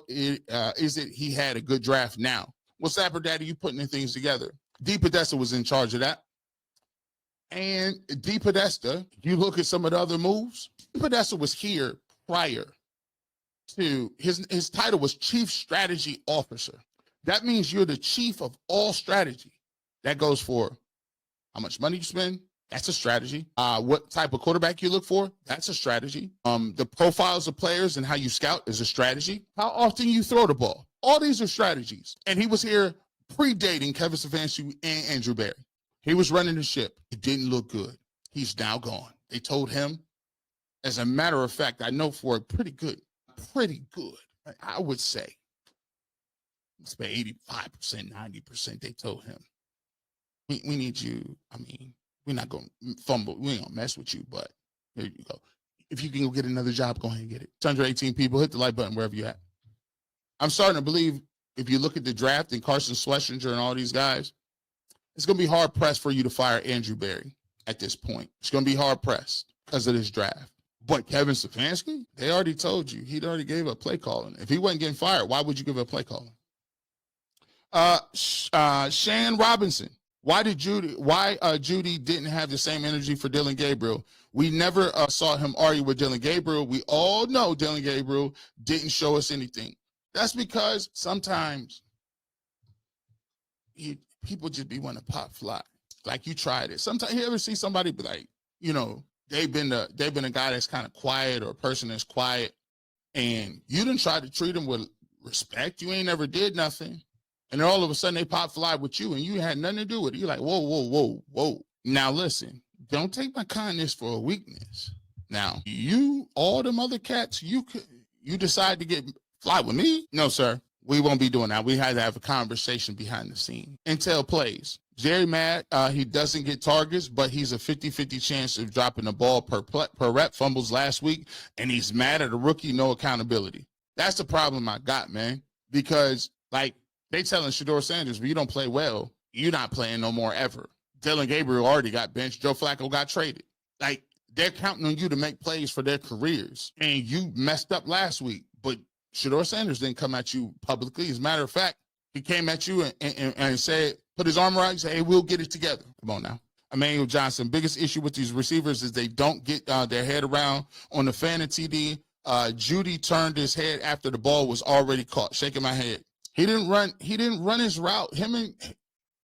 it he had a good draft now? Well, Sapper Daddy, you putting the things together. D. Podesta was in charge of that. And D. Podesta, you look at some of the other moves, D. Podesta was here prior to his title was Chief Strategy Officer. That means you're the chief of all strategy. That goes for how much money you spend. That's a strategy. What type of quarterback you look for? That's a strategy. The profiles of players and how you scout is a strategy. How often you throw the ball. All these are strategies. And he was here predating Kevin Stefanski and Andrew Berry. He was running the ship. It didn't look good. He's now gone. They told him, as a matter of fact, I know for pretty good. I would say, it's about 85%, 90%. They told him, we need you. I mean, we're not going to fumble. We ain't going to mess with you, but here you go. If you can go get another job, go ahead and get it. 618 people, hit the like button wherever you're at. I'm starting to believe, if you look at the draft and Carson Schlesinger and all these guys, it's going to be hard-pressed for you to fire Andrew Berry at this point. It's going to be hard-pressed because of this draft. But Kevin Stefanski, they already told you. He'd already gave up play calling. If he wasn't getting fired, why would you give up play calling? Shan Robinson. Why Judy didn't have the same energy for Dylan Gabriel We never saw him argue with Dylan Gabriel. We all know Dylan Gabriel didn't show us anything. That's because sometimes people just be wanting to pop fly. Like you tried it. Sometimes you ever see somebody be like, you know, they've been a guy that's kind of quiet or a person that's quiet, and you didn't try to treat them with respect. You ain't never did nothing. And then all of a sudden they pop fly with you and you had nothing to do with it. You're like, whoa, whoa, whoa, whoa. Now listen, don't take my kindness for a weakness. Now, all them other cats, you decide to get fly with me? No, sir. We won't be doing that. We had to have a conversation behind the scene. Intel plays. Jerry mad. He doesn't get targets, but he's a 50-50 chance of dropping the ball per rep. Fumbles last week, and he's mad at a rookie. No accountability. That's the problem I got, man. Because, like, they telling Shedeur Sanders, if you don't play well, you're not playing no more ever. Dylan Gabriel already got benched. Joe Flacco got traded. Like, they're counting on you to make plays for their careers. And you messed up last week, but Shedeur Sanders didn't come at you publicly. As a matter of fact, he came at you and said, put his arm around you, say, hey, we'll get it together. Come on now. Emmanuel Johnson, biggest issue with these receivers is they don't get their head around on the fan and TD. Judy turned his head after the ball was already caught. Shaking my head. He didn't run his route.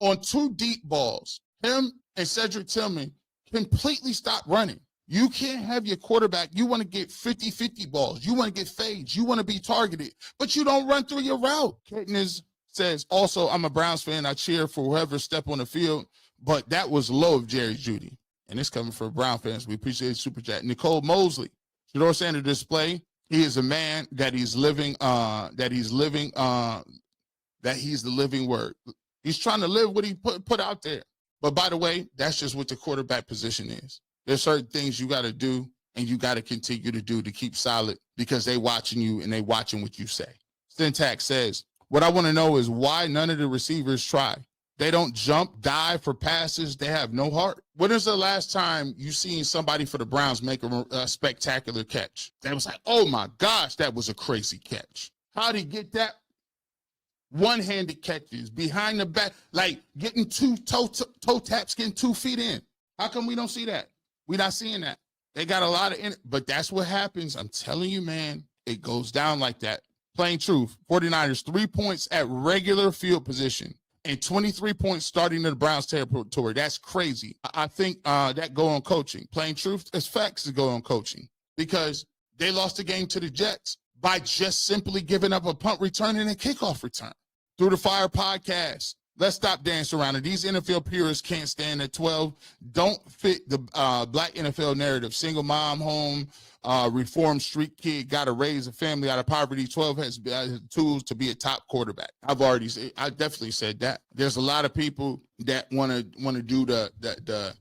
On 2 deep balls, him and Cedric Tillman completely stopped running. You can't have your quarterback. You want to get 50-50 balls. You want to get fades. You want to be targeted, but you don't run through your route. Katniss says, also, I'm a Browns fan. I cheer for whoever step on the field, but that was low of Jerry Jeudy. And it's coming from Brown fans. We appreciate Super Chat. Nicole Mosley, Shedeur Sanders display. He is a man that he's living, that he's the living word. He's trying to live what he put out there. But by the way, that's just what the quarterback position is. There's certain things you got to do and you got to continue to do to keep solid because they watching you and they watching what you say. Syntax says, what I want to know is why none of the receivers try. They don't jump, dive for passes. They have no heart. When is the last time you seen somebody for the Browns make a spectacular catch? That was like, oh my gosh, that was a crazy catch. How'd he get that? One-handed catches, behind the back, like getting 2 toe taps, getting 2 feet in. How come we don't see that? We're not seeing that. They got a lot of, but that's what happens. I'm telling you, man, it goes down like that. Plain truth, 49ers, 3 points at regular field position and 23 points starting in the Browns territory. That's crazy. I think that go on coaching. Plain truth, it's facts to go on coaching because they lost the game to the Jets by just simply giving up a punt return and a kickoff return. Through the Fire podcast, let's stop dancing around it. These NFL purists can't stand at 12. Don't fit the black NFL narrative. Single mom home, reformed street kid, got to raise a family out of poverty. 12 has tools to be a top quarterback. I definitely said that. There's a lot of people that want to do the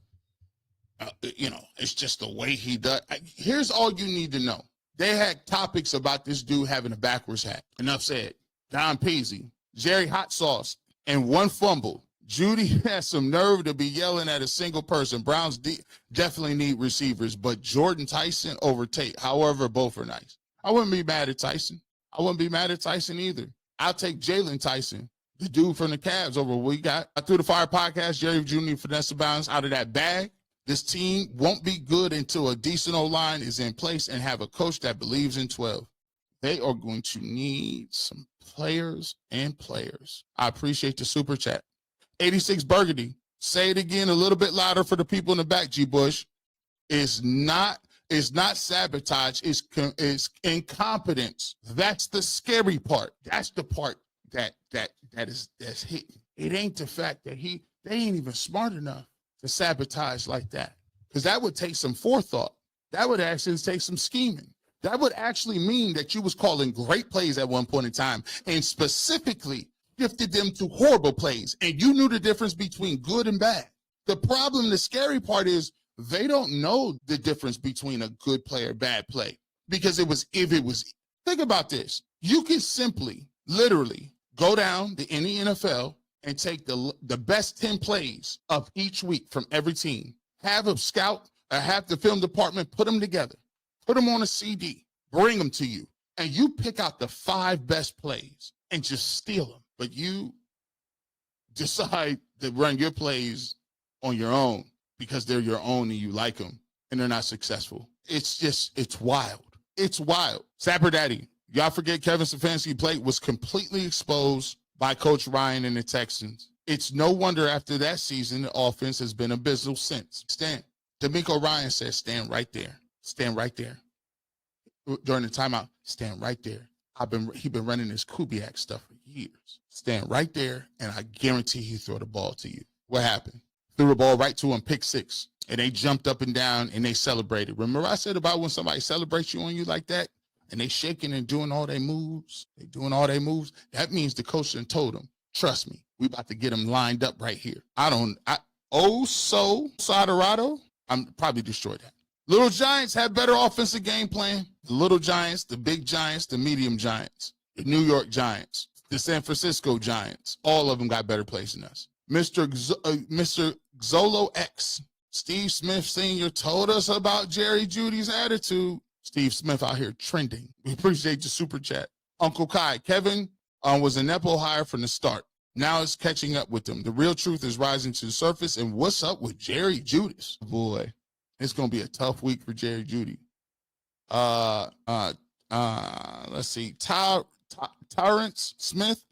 it's just the way he does. Here's all you need to know. They had topics about this dude having a backwards hat. Enough said. Don Peasy, Jerry Hot Sauce, and 1 fumble. Judy has some nerve to be yelling at a single person. Browns definitely need receivers, but Jordan Tyson over Tate. However, both are nice. I wouldn't be mad at Tyson. I wouldn't be mad at Tyson either. I'll take Jalen Tyson, the dude from the Cavs, over what we got. Through the Fire podcast, Jerry Jr. Vanessa Bounds out of that bag. This team won't be good until a decent O-line is in place and have a coach that believes in 12. They are going to need some players and players. I appreciate the super chat. 86 Burgundy. Say it again a little bit louder for the people in the back, G. Bush. It's not sabotage. It's incompetence. That's the scary part. That's the part that's hitting. It ain't the fact that they ain't even smart enough to sabotage like that. Because that would take some forethought. That would actually take some scheming. That would actually mean that you was calling great plays at one point in time and specifically shifted them to horrible plays. And you knew the difference between good and bad. The problem, the scary part is they don't know the difference between a good play or bad play. Because think about this. You can simply, literally go down in the NFL and take the best 10 plays of each week from every team. Have a scout, have the film department put them together. Put them on a CD, bring them to you, and you pick out the 5 best plays and just steal them. But you decide to run your plays on your own because they're your own and you like them. and they're not successful. It's wild. It's wild. Sapper Daddy, y'all forget Kevin Stefanski's plate was completely exposed by Coach Ryan and the Texans. It's no wonder after that season, the offense has been abysmal since. D'Amico Ryan says, stand right there. Stand right there. During the timeout, stand right there. He been running this Kubiak stuff for years. Stand right there, and I guarantee he throw the ball to you. What happened? Threw the ball right to him, pick six. And they jumped up and down, and they celebrated. Remember I said about when somebody celebrates you on you like that, and they shaking and doing all their moves? They doing all their moves? That means the coach done told them, trust me, we about to get them lined up right here. Soderado, I'm probably destroyed that. Little Giants have better offensive game plan. The Little Giants, the Big Giants, the Medium Giants, the New York Giants, the San Francisco Giants, all of them got better plays than us. Mr. Xolo X, Steve Smith Sr. told us about Jerry Jeudy's attitude. Steve Smith out here trending. We appreciate the super chat. Uncle Kai, Kevin was a Nepo hire from the start. Now it's catching up with them. The real truth is rising to the surface. And what's up with Jerry Jeudy? Boy, it's going to be a tough week for Jerry Jeudy. Let's see. Terrence Smith.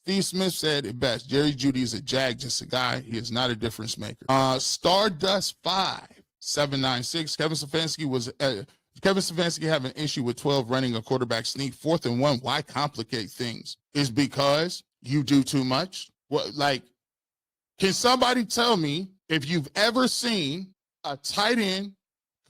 Steve Smith said it best. Jerry Jeudy is a jag, just a guy. He is not a difference maker. Stardust 5796. Kevin Stefanski have an issue with 12 running a quarterback sneak. 4th and 1. Why complicate things? Is because you do too much? What, like, can somebody tell me if you've ever seen a tight end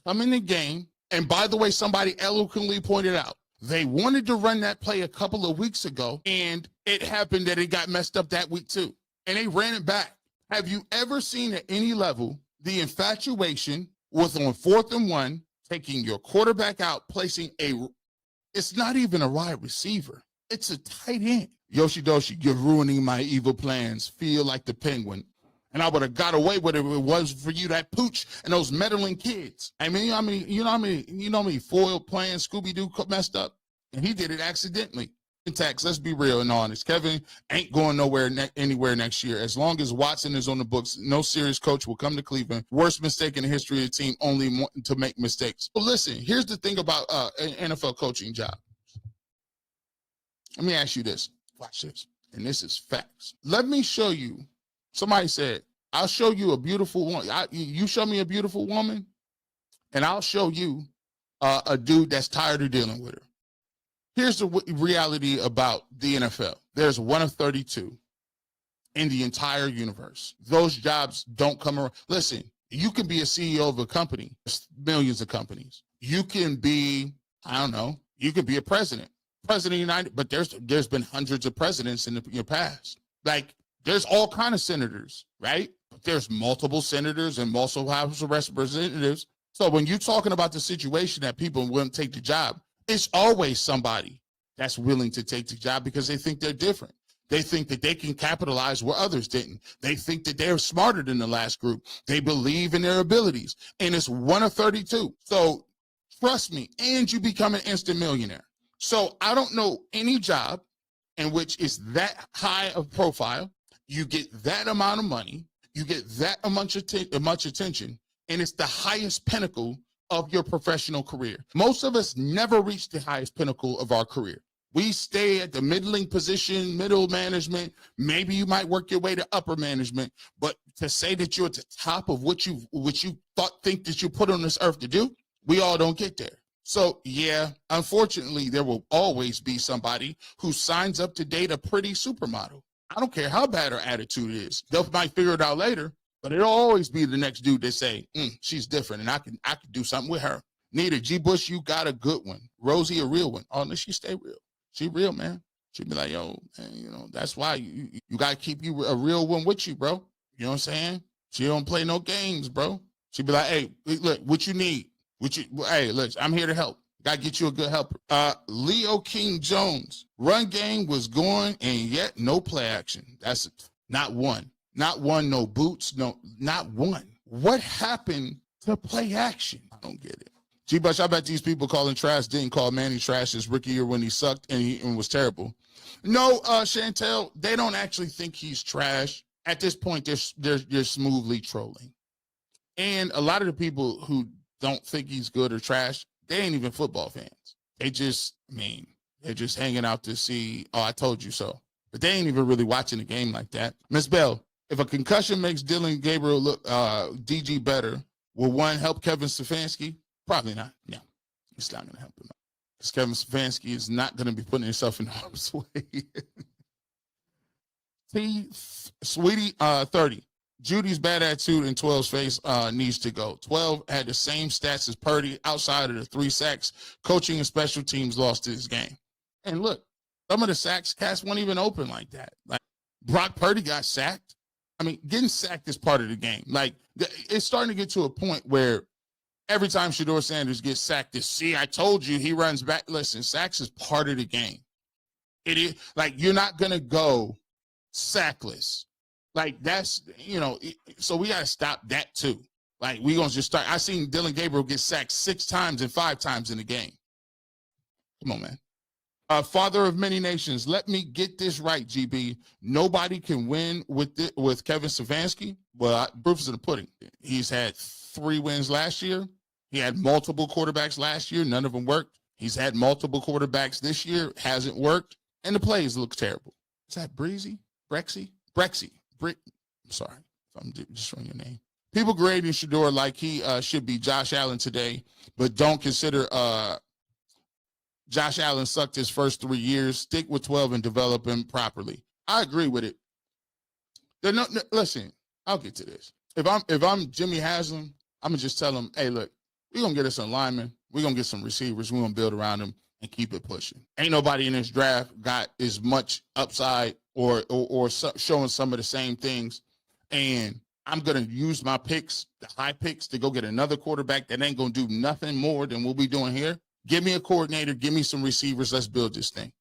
come in the game, and by the way, somebody eloquently pointed out, they wanted to run that play a couple of weeks ago, and it happened that it got messed up that week too, and they ran it back. Have you ever seen at any level the infatuation with on 4th and 1, taking your quarterback out, placing it's not even a wide receiver. It's a tight end. Yoshidoshi, you're ruining my evil plans. Feel like the Penguin. And I would have got away with it if it was for you, that pooch and those meddling kids. I mean, you know how many foil plans Scooby-Doo messed up? And he did it accidentally. Tax, let's be real and honest. Kevin ain't going anywhere next year. As long as Watson is on the books, no serious coach will come to Cleveland. Worst mistake in the history of the team, only wanting to make mistakes. But listen, here's the thing about an NFL coaching job. Let me ask you this. Watch this. And this is facts. Let me show you. Somebody said, I'll show you a beautiful woman. You show me a beautiful woman, and I'll show you a dude that's tired of dealing with her. Here's the reality about the NFL. There's 1 of 32 in the entire universe. Those jobs don't come around. Listen, you can be a CEO of a company. There's millions of companies. You can be, I don't know, you could be a president of the United, but there's been hundreds of presidents in your past. Like, there's all kind of senators, right? But there's multiple senators and multiple House of Representatives. So when you're talking about the situation that people wouldn't take the job, it's always somebody that's willing to take the job because they think they're different. They think that they can capitalize where others didn't. They think that they're smarter than the last group. They believe in their abilities. And it's 1 of 32. So trust me, and you become an instant millionaire. So I don't know any job in which it's that high of profile. You get that amount of money. You get that much attention. And it's the highest pinnacle of your professional career. Most of us never reach the highest pinnacle of our career. We stay at the middling position, middle management. Maybe you might work your way to upper management, but to say that you're at the top of what you think that you put on this earth to do, we all don't get there. So yeah, unfortunately, there will always be somebody who signs up to date a pretty supermodel. I don't care how bad her attitude is. They might figure it out later. But it'll always be the next dude that say, she's different, and I can do something with her. Nita, G. Bush, you got a good one. Rosie, a real one. Oh, no, she stay real. She real, man. She be like, yo, man, that's why you got to keep you a real one with you, bro. You know what I'm saying? She don't play no games, bro. She be like, hey, look, what you need? Hey, look, I'm here to help. Got to get you a good helper. Leo King Jones. Run game was going, and yet no play action. That's not one. Not one, no boots, no, not one. What happened to play action? I don't get it. G-Bush, I bet these people calling trash didn't call Manny trash his rookie year when he sucked and was terrible. No, Chantel, they don't actually think he's trash. At this point, they're smoothly trolling. And a lot of the people who don't think he's good or trash, they ain't even football fans. They just, they're just hanging out to see, oh, I told you so. But they ain't even really watching the game like that. Miss Bell, if a concussion makes Dylan Gabriel look DG better, will one help Kevin Stefanski? Probably not. No, it's not going to help him. Because Kevin Stefanski is not going to be putting himself in harm's way. Sweetie, 30. Judy's bad attitude in 12's face needs to go. 12 had the same stats as Purdy outside of the 3 sacks. Coaching and special teams lost this game. And look, some of the sacks cats weren't even open like that. Like Brock Purdy got sacked. I mean, getting sacked is part of the game. Like it's starting to get to a point where every time Shedeur Sanders gets sacked, see, I told you he runs back. Listen, sacks is part of the game. It is like you're not gonna go sackless. Like that's, so we got to stop that too. Like we going to just start. I seen Dylan Gabriel get sacked 6 times and 5 times in the game. Come on, man. Father of many nations. Let me get this right, GB. Nobody can win with Kevin Stefanski. Well, proof is in the pudding. He's had 3 wins last year. He had multiple quarterbacks last year. None of them worked. He's had multiple quarterbacks this year. Hasn't worked. And the plays look terrible. Is that Breezy? Brexy? I'm sorry if I'm destroying your name. People grading Shedeur like he should be Josh Allen today, but don't consider Josh Allen sucked his first 3 years. Stick with 12 and develop him properly. I agree with it. Listen, I'll get to this. If I'm Jimmy Haslam, I'm gonna just tell him, hey, look, we're gonna get us some linemen, we're gonna get some receivers, we're gonna build around them and keep it pushing. Ain't nobody in this draft got as much upside or showing some of the same things. And I'm going to use my picks, the high picks, to go get another quarterback that ain't going to do nothing more than what we doing here. Give me a coordinator. Give me some receivers. Let's build this thing.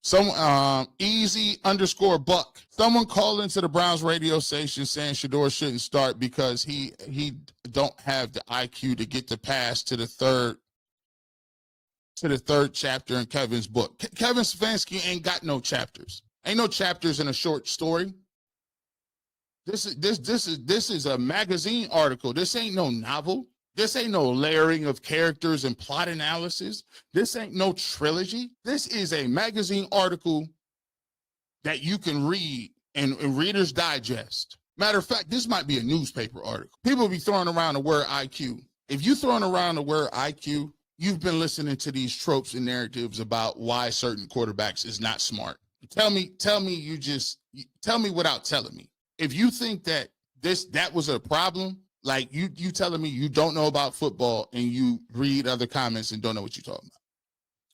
Easy_Buck. Someone called into the Browns radio station saying Shedeur shouldn't start because he don't have the IQ to get the pass to the third chapter in Kevin's book. Kevin Stefanski ain't got no chapters. Ain't no chapters in a short story. This is a magazine article. This ain't no novel. This ain't no layering of characters and plot analysis. This ain't no trilogy. This is a magazine article that you can read in Reader's Digest. Matter of fact, this might be a newspaper article. People be throwing around the word IQ. If you throwing around the word IQ, you've been listening to these tropes and narratives about why certain quarterbacks is not smart. Tell me without telling me. If you think that was a problem, like you telling me you don't know about football and you read other comments and don't know what you're talking about.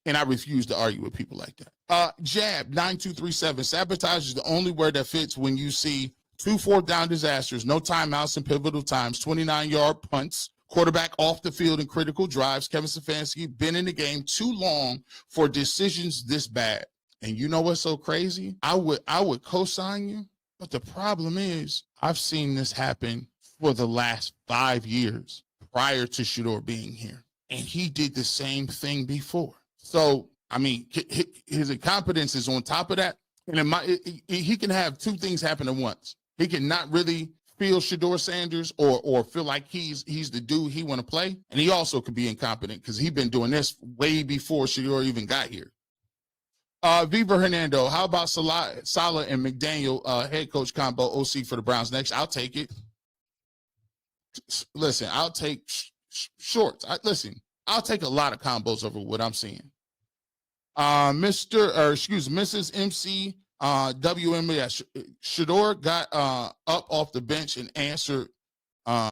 And I refuse to argue with people like that. Jab 9237. Sabotage is the only word that fits when you see 2 4th down disasters, no timeouts in pivotal times, 29-yard punts, quarterback off the field in critical drives. Kevin Stefanski been in the game too long for decisions this bad. And you know what's so crazy? I would co-sign you, but the problem is I've seen this happen for the last 5 years prior to Shedeur being here. And he did the same thing before. So, I mean, his incompetence is on top of that. And he can have 2 things happen at once. He can not really feel Shedeur Sanders or feel like he's the dude he want to play. And he also could be incompetent because he's been doing this way before Shedeur even got here. Viva Hernando, how about Saleh and McDaniel head coach combo OC for the Browns next? I'll take it. Listen, I'll take shorts. I'll take a lot of combos over what I'm seeing. Mrs. MC WMS. Shedeur got up off the bench and answered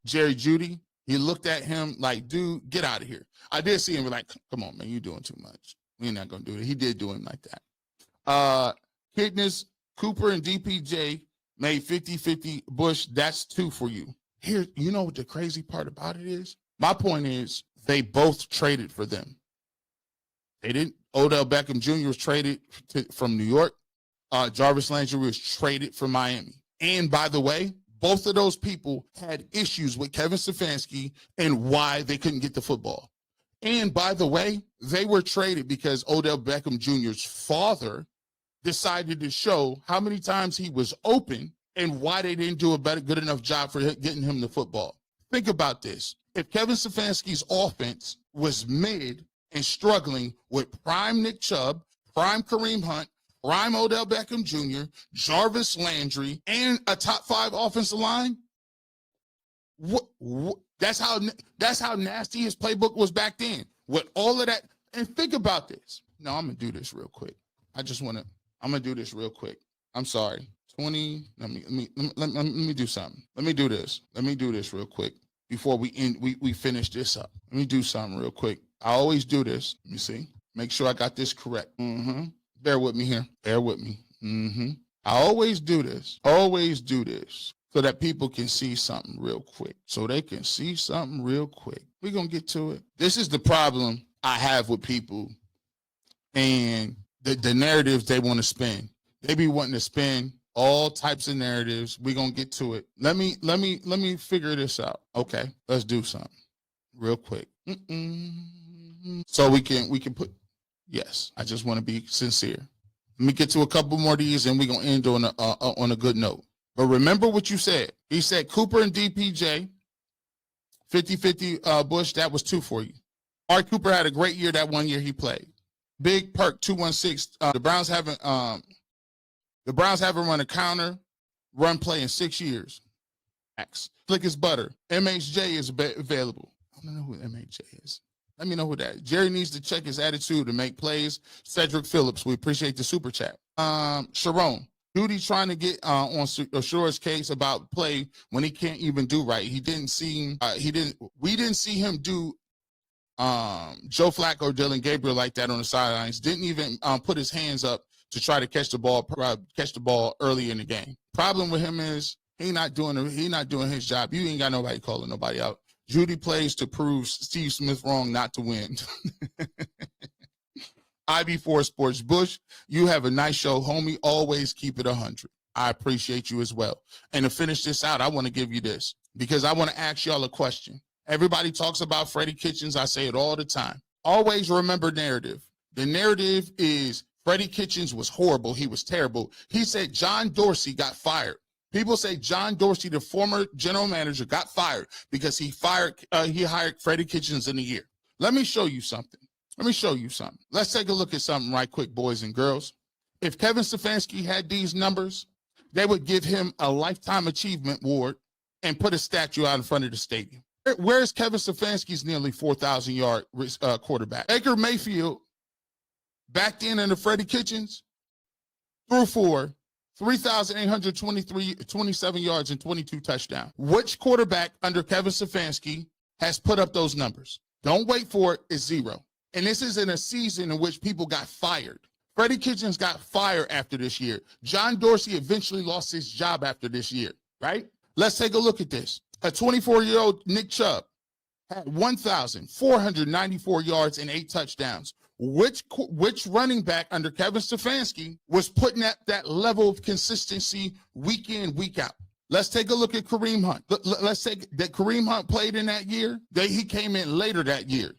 Jerry Jeudy. He looked at him like, dude, get out of here. I did see him like, come on, man, you're doing too much. We're not going to do it. He did do him like that. Kidness, Cooper and DPJ made 50-50. Bush, that's 2 for you. Here, you know what the crazy part about it is? My point is they both traded for them. They didn't. Odell Beckham Jr. was traded from New York. Jarvis Landry was traded from Miami. And by the way, both of those people had issues with Kevin Stefanski and why they couldn't get the football. And by the way, they were traded because Odell Beckham Jr.'s father decided to show how many times he was open and why they didn't do a good enough job for getting him the football. Think about this. If Kevin Stefanski's offense was mid and struggling with prime Nick Chubb, prime Kareem Hunt, prime Odell Beckham Jr., Jarvis Landry, and a top 5 offensive line, that's how nasty his playbook was back then. With all of that, and think about this. No, I'm gonna do this real quick. I'm gonna do this real quick. I'm sorry. 20. Let me do something. Let me do this. Let me do this real quick before we finish this up. Let me do something real quick. I always do this. Let me see. Make sure I got this correct. Bear with me here. Bear with me. I always do this. Always do this so that people can see something real quick. So they can see something real quick. We're gonna get to it. This is the problem I have with people and the narratives they want to spin. They be wanting to spin all types of narratives. We're gonna get to it. Let me figure this out. Okay, let's do something real quick. So we can put, yes, I just want to be sincere. Let me get to a couple more of these and we're gonna end on a good note. But remember what you said. He said Cooper and DPJ, 50-50 Bush, that was 2 for you. Amari Cooper had a great year that one year he played. Big Perk 216. The Browns haven't run a counter run play in 6 years. Slick as butter. MHJ is available. I don't know who MHJ is. Let me know who that is. Jerry needs to check his attitude to make plays. Cedric Phillips, we appreciate the super chat. Sharon, Judy trying to get on Assure's case about play when he can't even do right. We didn't see him do Joe Flacco or Dylan Gabriel like that on the sidelines. Didn't even put his hands up to try to catch the ball early in the game. Problem with him is he not doing his job. You ain't got nobody calling nobody out. Judy plays to prove Steve Smith wrong, not to win. IB4 Sports Bush, you have a nice show, homie. Always keep it 100. I appreciate you as well. And to finish this out, I want to give you this because I want to ask y'all a question. Everybody talks about Freddie Kitchens. I say it all the time. Always remember narrative. The narrative is Freddie Kitchens was horrible. He was terrible. He said John Dorsey got fired. People say John Dorsey, the former general manager, got fired because he hired Freddie Kitchens in a year. Let me show you something. Let's take a look at something right quick, boys and girls. If Kevin Stefanski had these numbers, they would give him a Lifetime Achievement Award and put a statue out in front of the stadium. Where's Kevin Stefanski's nearly 4,000-yard quarterback? Baker Mayfield, back then under Freddie Kitchens, threw for 3,827 yards and 22 touchdowns. Which quarterback under Kevin Stefanski has put up those numbers? Don't wait for it. It's 0. And this is in a season in which people got fired. Freddie Kitchens got fired after this year. John Dorsey eventually lost his job after this year, right? Let's take a look at this. A 24-year-old Nick Chubb had 1,494 yards and 8 touchdowns. Which running back under Kevin Stefanski was putting at that level of consistency week in, week out? Let's take a look at Kareem Hunt. Let's take that Kareem Hunt played in that year. He came in later that year.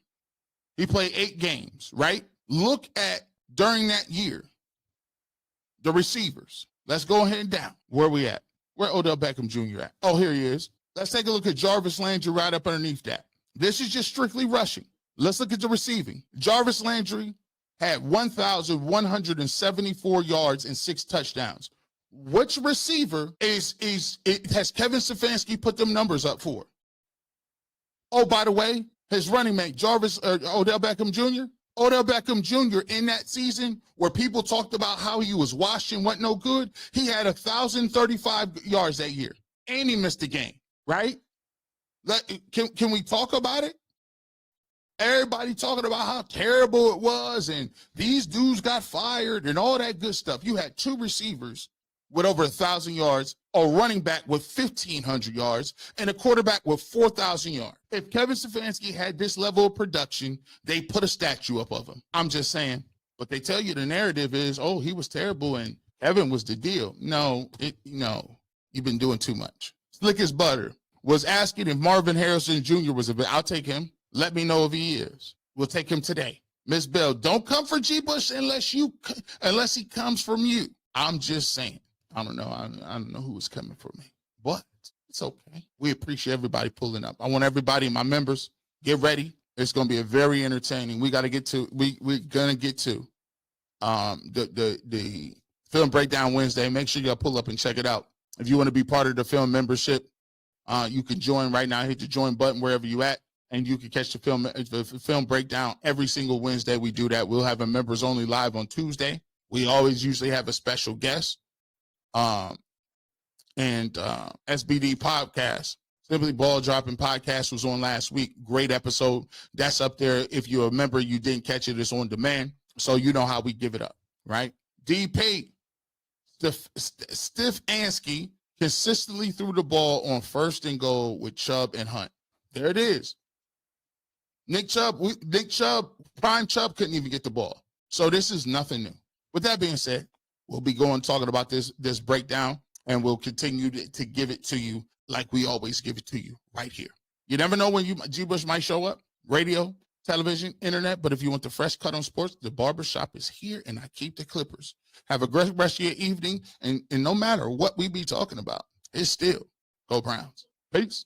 He played 8 games, right? Look at during that year, the receivers. Let's go ahead and down. Where we at? Where Odell Beckham Jr. at? Oh, here he is. Let's take a look at Jarvis Landry right up underneath that. This is just strictly rushing. Let's look at the receiving. Jarvis Landry had 1,174 yards and 6 touchdowns. Which receiver has Kevin Stefanski put them numbers up for? Oh, by the way, his running mate, Odell Beckham Jr. Odell Beckham Jr. in that season where people talked about how he was washed and what no good, he had 1,035 yards that year. And he missed a game, right? Can we talk about it? Everybody talking about how terrible it was and these dudes got fired and all that good stuff. You had 2 receivers with over 1,000 yards, a running back with 1,500 yards, and a quarterback with 4,000 yards. If Kevin Stefanski had this level of production, they put a statue up of him. I'm just saying. But they tell you the narrative is, oh, he was terrible and Evan was the deal. No, you've been doing too much. Slick as butter was asking if Marvin Harrison Jr. was I'll take him. Let me know if he is. We'll take him today. Miss Bell, don't come for G. Bush unless he comes from you. I'm just saying. I don't know. I don't know who was coming for me. But It's okay. We appreciate everybody pulling up. I want everybody, my members, get ready. It's going to be a very entertaining. We're gonna get to the film breakdown Wednesday. Make sure y'all pull up and check it out. If you want to be part of the film membership, you can join right now. Hit the join button wherever you at, and you can catch the film breakdown every single Wednesday. We do that. We'll have a members only live on Tuesday. We always usually have a special guest. And SBD podcast, Simply Ball Dropping Podcast, was on last week. Great episode. That's up there. If you're a member, you didn't catch it, it's on demand. So you know how we give it up, right? DP, Stiff Ansky consistently threw the ball on 1st and goal with Chubb and Hunt. There it is. Nick Chubb, Prime Chubb couldn't even get the ball. So this is nothing new. With that being said, we'll be talking about this breakdown, and we'll continue to give it to you like we always give it to you right here. You never know when G-Bush might show up. Radio, television, internet. But if you want the fresh cut on sports, the Barbershop is here, and I keep the Clippers. Have a great rest of your evening, and no matter what we be talking about, it's still Go Browns. Peace.